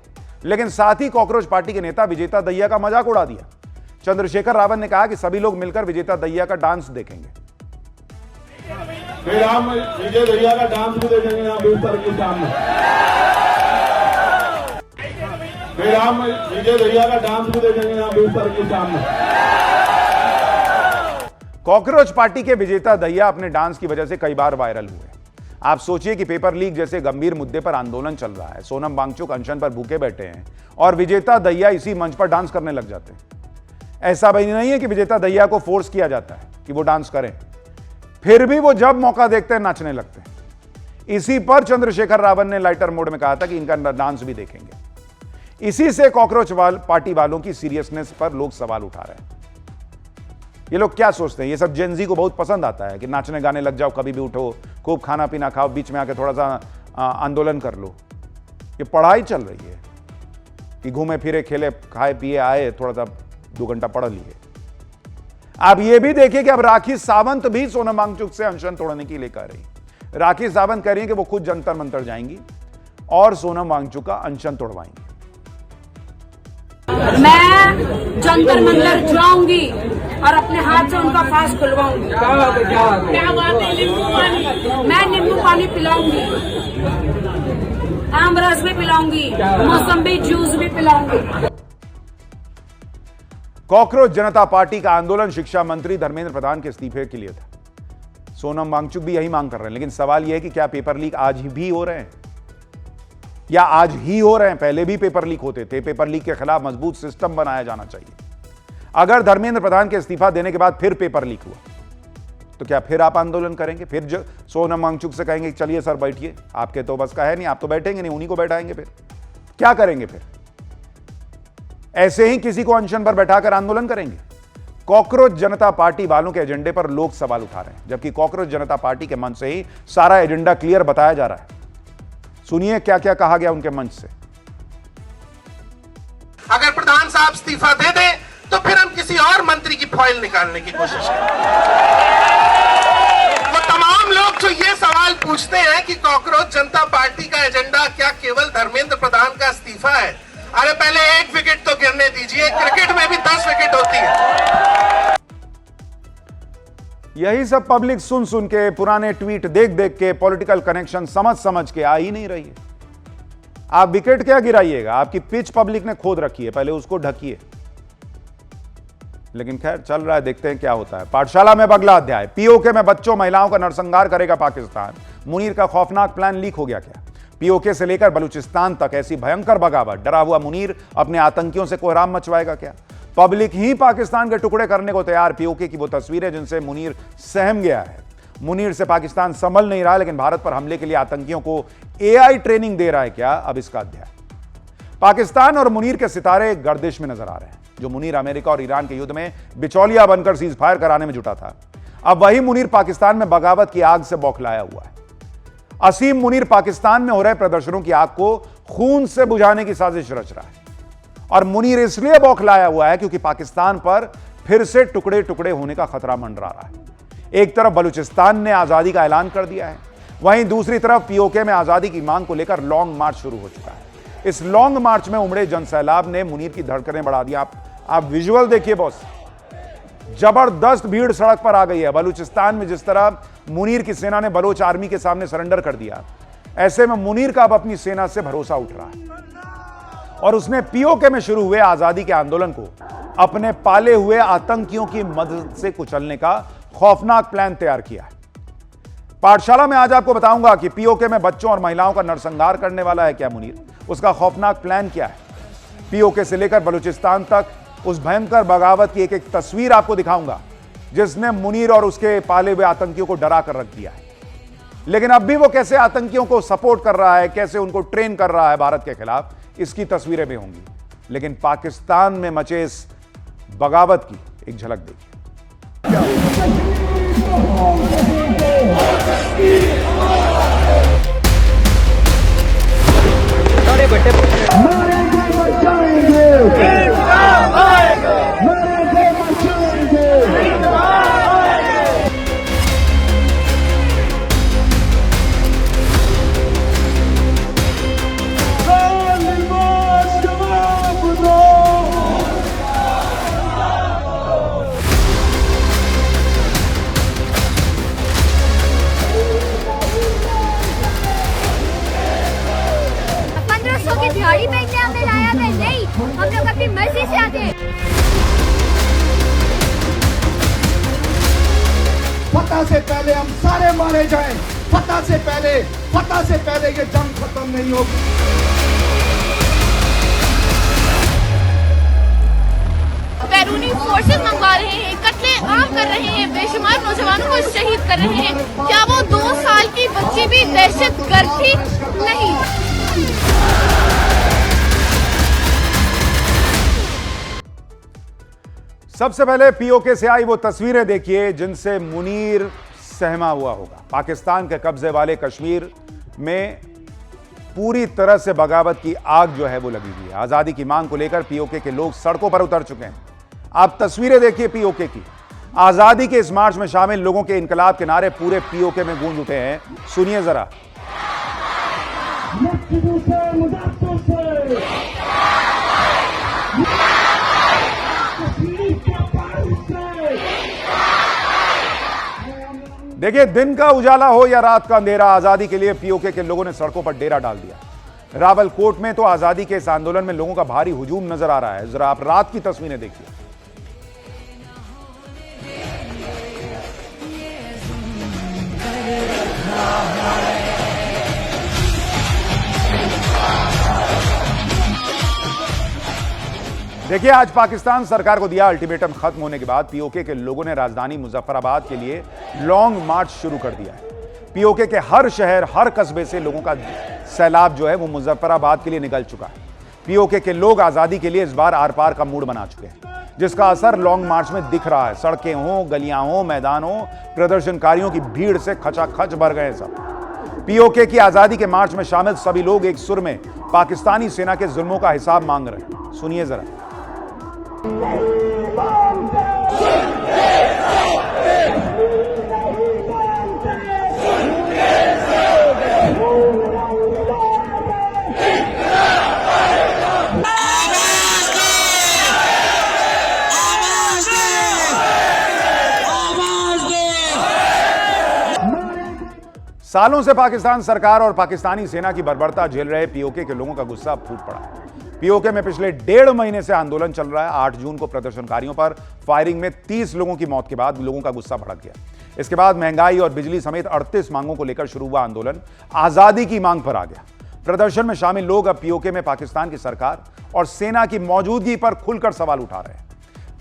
लेकिन साथ ही कॉकरोच पार्टी के नेता विजेता दहिया का मजाक उड़ा दिया। चंद्रशेखर रावण ने कहा कि सभी लोग मिलकर विजेता दहिया का डांस देखेंगे। फिर हम विजय दहिया का डांस भी देखेंगे यहाँ सर के सामने। फिर हम विजय दहिया का डांस भी देखेंगे यहाँ सर के सामने। कॉकरोच पार्टी के विजेता दहिया अपने डांस की वजह से कई बार वायरल हुए। आप सोचिए कि पेपर लीक जैसे गंभीर मुद्दे पर आंदोलन चल रहा है, सोनम वांगचुक अनशन पर भूखे बैठे हैं और विजेता दहिया इसी मंच पर डांस करने लग जाते हैं। ऐसा भी नहीं है कि विजेता दहिया को फोर्स किया जाता है कि वो डांस करें, फिर भी वो जब मौका देखते हैं नाचने लगते हैं। इसी पर चंद्रशेखर रावण ने लाइटर मोड में कहा था कि इनका डांस भी देखेंगे। इसी से कॉकरोच पार्टी वालों की सीरियसनेस पर लोग सवाल उठा रहे हैं। ये लोग क्या सोचते हैं? ये सब जेनजी को बहुत पसंद आता है कि नाचने गाने लग जाओ, कभी भी उठो, खूब खाना पीना खाओ, बीच में आके थोड़ा सा आंदोलन कर लो। ये पढ़ाई चल रही है कि घूमे फिरे, खेले, खाए पिए, आए, थोड़ा सा 2 घंटा पढ़ लिए। आप ये भी देखिए कि अब राखी सावंत भी सोनम वांगचुक से अनशन तोड़ने की लेकर रही। राखी सावंत कह रही है कि वो खुद जंतर मंतर जाएंगी और सोनम वांगचुक का अनशन तोड़वाएंगी। मैं जंतर मंतर जाऊंगी और अपने हाथ से उनका फास्ट खुलवाऊंगी। क्या बात है? नींबू पानी, मैं नींबू पानी पिलाऊंगी, आम रस भी पिलाऊंगी, मौसम्बी जूस भी पिलाऊंगी। कॉकरोच जनता पार्टी का आंदोलन शिक्षा मंत्री धर्मेंद्र प्रधान के इस्तीफे के लिए था। सोनम वांगचुक भी यही मांग कर रहे हैं, लेकिन सवाल यह है कि क्या पेपर लीक आज भी हो रहे हैं या आज ही हो रहे हैं? पहले भी पेपर लीक होते थे। पेपर लीक के खिलाफ मजबूत सिस्टम बनाया जाना चाहिए। अगर धर्मेंद्र प्रधान के इस्तीफा देने के बाद फिर पेपर लीक हुआ तो क्या फिर आप आंदोलन करेंगे? फिर सोनम वांगचुक से कहेंगे चलिए सर बैठिए, आपके तो बस का है नहीं, आप तो बैठेंगे नहीं, उन्हीं को बैठाएंगे। फिर क्या करेंगे? फिर ऐसे ही किसी को अनशन पर बैठाकर आंदोलन करेंगे? कॉकरोच जनता पार्टी वालों के एजेंडे पर लोग सवाल उठा रहे हैं, जबकि कॉकरोच जनता पार्टी के मंच से ही सारा एजेंडा क्लियर बताया जा रहा है। सुनिए क्या क्या कहा गया उनके मंच से। अगर प्रधान साहब इस्तीफा दे दें तो फिर हम किसी और मंत्री की फॉइल निकालने की कोशिश करेंगे। वो तमाम लोग जो ये सवाल पूछते हैं कि कॉकरोच जनता पार्टी का एजेंडा क्या केवल धर्मेंद्र प्रधान का इस्तीफा है? अरे पहले 1 विकेट तो गिरने दीजिए, क्रिकेट में भी 10 विकेट होती है। यही सब पब्लिक सुन सुन के, पुराने ट्वीट देख देख के, पॉलिटिकल कनेक्शन समझ समझ के आ ही नहीं रही है। आप विकेट क्या गिराइएगा? आपकी पिच पब्लिक ने खोद रखी है, पहले उसको ढकिए। लेकिन खैर चल रहा है, देखते हैं क्या होता है। पाठशाला में अगला अध्याय, पीओके में बच्चों महिलाओं का नरसंहार करेगा पाकिस्तान। मुनीर का खौफनाक प्लान लीक हो गया क्या? पीओके से लेकर बलूचिस्तान तक ऐसी भयंकर बगावत, डरा हुआ मुनीर अपने आतंकियों से कोहराम मचवाएगा क्या? पब्लिक ही पाकिस्तान के टुकड़े करने को तैयार। पीओके की वो तस्वीरें जिनसे मुनीर सहम गया है। मुनीर से पाकिस्तान संभल नहीं रहा, लेकिन भारत पर हमले के लिए आतंकियों को एआई ट्रेनिंग दे रहा है क्या? अब इसका अध्याय। पाकिस्तान और मुनीर के सितारे गर्दिश में नजर आ रहे हैं। जो मुनीर अमेरिका और ईरान के युद्ध में बिचौलिया बनकर सीज फायर कराने में जुटा था, अब वही मुनीर पाकिस्तान में बगावत की आग से बौखलाया हुआ है। असीम मुनीर पाकिस्तान में हो रहे प्रदर्शनों की आग को खून से बुझाने की साजिश रच रहा है। और मुनीर इसलिए बौखलाया हुआ है क्योंकि पाकिस्तान पर फिर से टुकड़े टुकड़े होने का खतरा मंडरा रहा है। एक तरफ बलूचिस्तान ने आजादी का ऐलान कर दिया है, वहीं दूसरी तरफ पीओके में आजादी की मांग को लेकर लॉन्ग मार्च शुरू हो चुका है। इस लॉन्ग मार्च में उमड़े जनसैलाब ने मुनीर की धड़कनें बढ़ा दी। आप विजुअल देखिए बॉस, जबरदस्त भीड़ सड़क पर आ गई है। बलूचिस्तान में जिस तरह मुनीर की सेना ने बलोच आर्मी के सामने सरेंडर कर दिया, ऐसे में मुनीर का अब अपनी सेना से भरोसा उठ रहा है और उसने पीओके में शुरू हुए आजादी के आंदोलन को अपने पाले हुए आतंकियों की मदद से कुचलने का खौफनाक प्लान तैयार किया है। पाठशाला में आज आपको बताऊंगा कि पीओके में बच्चों और महिलाओं का नरसंहार करने वाला है क्या मुनीर, उसका खौफनाक प्लान क्या है। पीओके से लेकर बलूचिस्तान तक उस भयंकर बगावत की एक एक तस्वीर आपको दिखाऊंगा जिसने मुनीर और उसके पाले हुए आतंकियों को डरा कर रख दिया है। लेकिन अब भी वो कैसे आतंकियों को सपोर्ट कर रहा है, कैसे उनको ट्रेन कर रहा है भारत के खिलाफ, इसकी तस्वीरें भी होंगी। लेकिन पाकिस्तान में मचे इस बगावत की एक झलक देखिए। गाड़ी पे हमने लाया था, नहीं, हम लोग अपनी मर्जी से आते हैं। फतह से पहले हम सारे मारे जाएं, फतह से पहले ये जंग खत्म नहीं होगी। बैरूनी फोर्सेस मंगवा रहे हैं, कत्ले आम कर रहे हैं, बेशुमार नौजवानों को शहीद कर रहे हैं। क्या वो 2 साल की बच्ची भी दहशतगर्द थी? नहीं। सबसे पहले पीओके से आई वो तस्वीरें देखिए जिनसे मुनीर सहमा हुआ होगा। पाकिस्तान के कब्जे वाले कश्मीर में पूरी तरह से बगावत की आग जो है वो लगी हुई है। आजादी की मांग को लेकर पीओके के लोग सड़कों पर उतर चुके हैं। आप तस्वीरें देखिए पीओके की। आजादी के इस मार्च में शामिल लोगों के इनकलाब के नारे पूरे पीओके में गूंज उठे हैं। सुनिए जरा। देखिए, दिन का उजाला हो या रात का अंधेरा, आजादी के लिए पीओके के लोगों ने सड़कों पर डेरा डाल दिया। रावलकोट में तो आजादी के इस आंदोलन में लोगों का भारी हुजूम नजर आ रहा है। जरा आप रात की तस्वीरें देखिए। देखिए, आज पाकिस्तान सरकार को दिया अल्टीमेटम खत्म होने के बाद पीओके के लोगों ने राजधानी मुजफ्फराबाद के लिए लॉन्ग मार्च शुरू कर दिया है। पीओके के हर शहर, हर कस्बे से लोगों का सैलाब जो है वो मुजफ्फराबाद के लिए निकल चुका है। पीओके के लोग आजादी के लिए इस बार आर पार का मूड बना चुके हैं, जिसका असर लॉन्ग मार्च में दिख रहा है। सड़कें हों, गलियां हों, मैदान हों, प्रदर्शनकारियों की भीड़ से खचाखच भर गए सब। पीओके की आजादी के मार्च में शामिल सभी लोग एक सुर में पाकिस्तानी सेना के जुल्मों का हिसाब मांग रहे हैं। सुनिए जरा। सालों से पाकिस्तान सरकार और पाकिस्तानी सेना की बर्बरता झेल रहे पीओके के लोगों का गुस्सा फूट पड़ा है। पीओके में पिछले 1.5 महीने से आंदोलन चल रहा है। 8 जून को प्रदर्शनकारियों पर फायरिंग में 30 लोगों की मौत के बाद लोगों का गुस्सा भड़क गया। इसके बाद महंगाई और बिजली समेत 38 मांगों को लेकर शुरू हुआ आंदोलन आजादी की मांग पर आ गया। प्रदर्शन में शामिल लोग अब पीओके में पाकिस्तान की सरकार और सेना की मौजूदगी पर खुलकर सवाल उठा रहे हैं।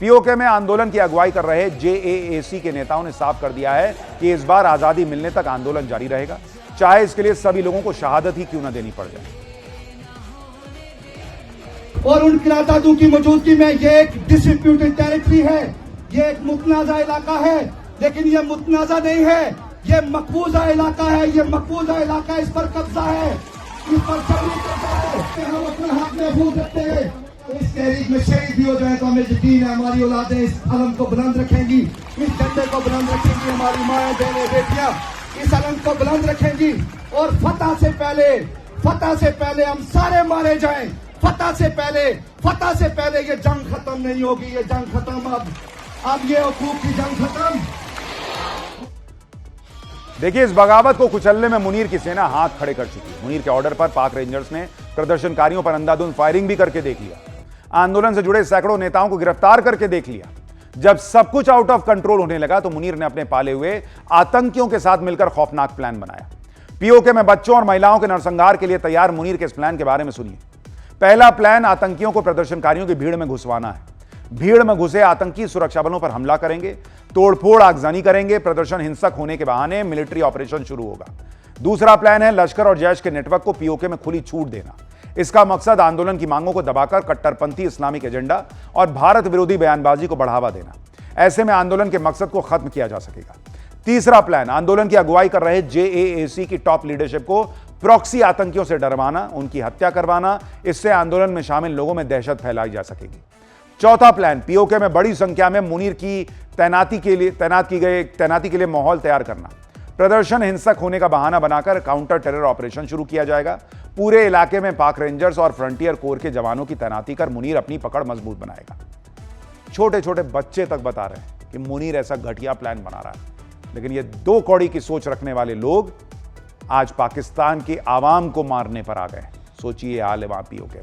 पीओके में आंदोलन की अगुवाई कर रहे जेएएसी के नेताओं ने साफ कर दिया है कि इस बार आजादी मिलने तक आंदोलन जारी रहेगा, चाहे इसके लिए सभी लोगों को शहादत ही क्यों न देनी पड़ जाए। और उन किरातादू की मौजूदगी में ये एक डिस्प्यूटेड टेरिटरी है, ये एक मुतनाज़ा इलाका है, लेकिन ये मुतनाज़ा नहीं है, ये मकबूजा इलाका है। ये मकबूजा इलाका, इस पर कब्जा है, इस पर हम अपने हाथ महफूज रखते हैं। इस तहरीक में शहीद भी हो जाए तो हमें यकीन है हमारी औलादें इस अलम को बुलंद रखेंगी, इस झंडे को बुलंद रखेंगी। हमारी माएं, बहनें, बेटियां इस अलम को बुलंद रखेंगी। और फतह से पहले हम सारे मारे जाएं। फतह से पहले ये जंग खत्म नहीं होगी। ये जंग खत्म, अब ये हुकूक की जंग खत्म। देखिए, इस बगावत को कुचलने में मुनीर की सेना हाथ खड़े कर चुकी है। मुनीर के ऑर्डर पर पाक रेंजर्स ने प्रदर्शनकारियों पर अंधाधुंध फायरिंग भी करके देख लिया। आंदोलन से जुड़े सैकड़ों नेताओं को गिरफ्तार करके देख लिया। जब सब कुछ आउट ऑफ कंट्रोल होने लगा तो मुनीर ने अपने पाले हुए आतंकियों के साथ मिलकर खौफनाक प्लान बनाया। पीओके में बच्चों और महिलाओं के नरसंहार के लिए तैयार मुनीर के इस प्लान के बारे में सुनिए। पहला प्लान, आतंकियों को प्रदर्शनकारियों की भीड़ में घुसवाना है। भीड़ में घुसे आतंकी सुरक्षा बलों पर हमला करेंगे, तोड़फोड़, आगजनी करेंगे। प्रदर्शन हिंसक होने के बहाने मिलिट्री ऑपरेशन शुरू होगा। दूसरा प्लान है लश्कर और जैश के नेटवर्क को पीओके में खुली छूट देना। इसका मकसद आंदोलन की मांगों को दबाकर कट्टरपंथी इस्लामिक एजेंडा और भारत विरोधी बयानबाजी को बढ़ावा देना। ऐसे में आंदोलन के मकसद को खत्म किया जा सकेगा। तीसरा प्लान, आंदोलन की अगुवाई कर रहे जेएएसी की टॉप लीडरशिप को प्रॉक्सी आतंकियों से डरवाना, उनकी हत्या करवाना। इससे आंदोलन में शामिल लोगों में दहशत फैलाई जा सकेगी। चौथा प्लान, पीओके में बड़ी संख्या में मुनीर की तैनाती के लिए माहौल तैयार करना। प्रदर्शन हिंसक होने का बहाना बनाकर काउंटर टेरर ऑपरेशन शुरू किया जाएगा। पूरे इलाके में पाक रेंजर्स और फ्रंटियर कोर के जवानों की तैनाती कर मुनीर अपनी पकड़ मजबूत बनाएगा। छोटे छोटे बच्चे तक बता रहे हैं कि मुनीर ऐसा घटिया प्लान बना रहा है, लेकिन ये 2 कौड़ी की सोच रखने वाले लोग आज पाकिस्तान की आवाम को मारने पर आ गए। सोचिए हाल है वहां पीओके।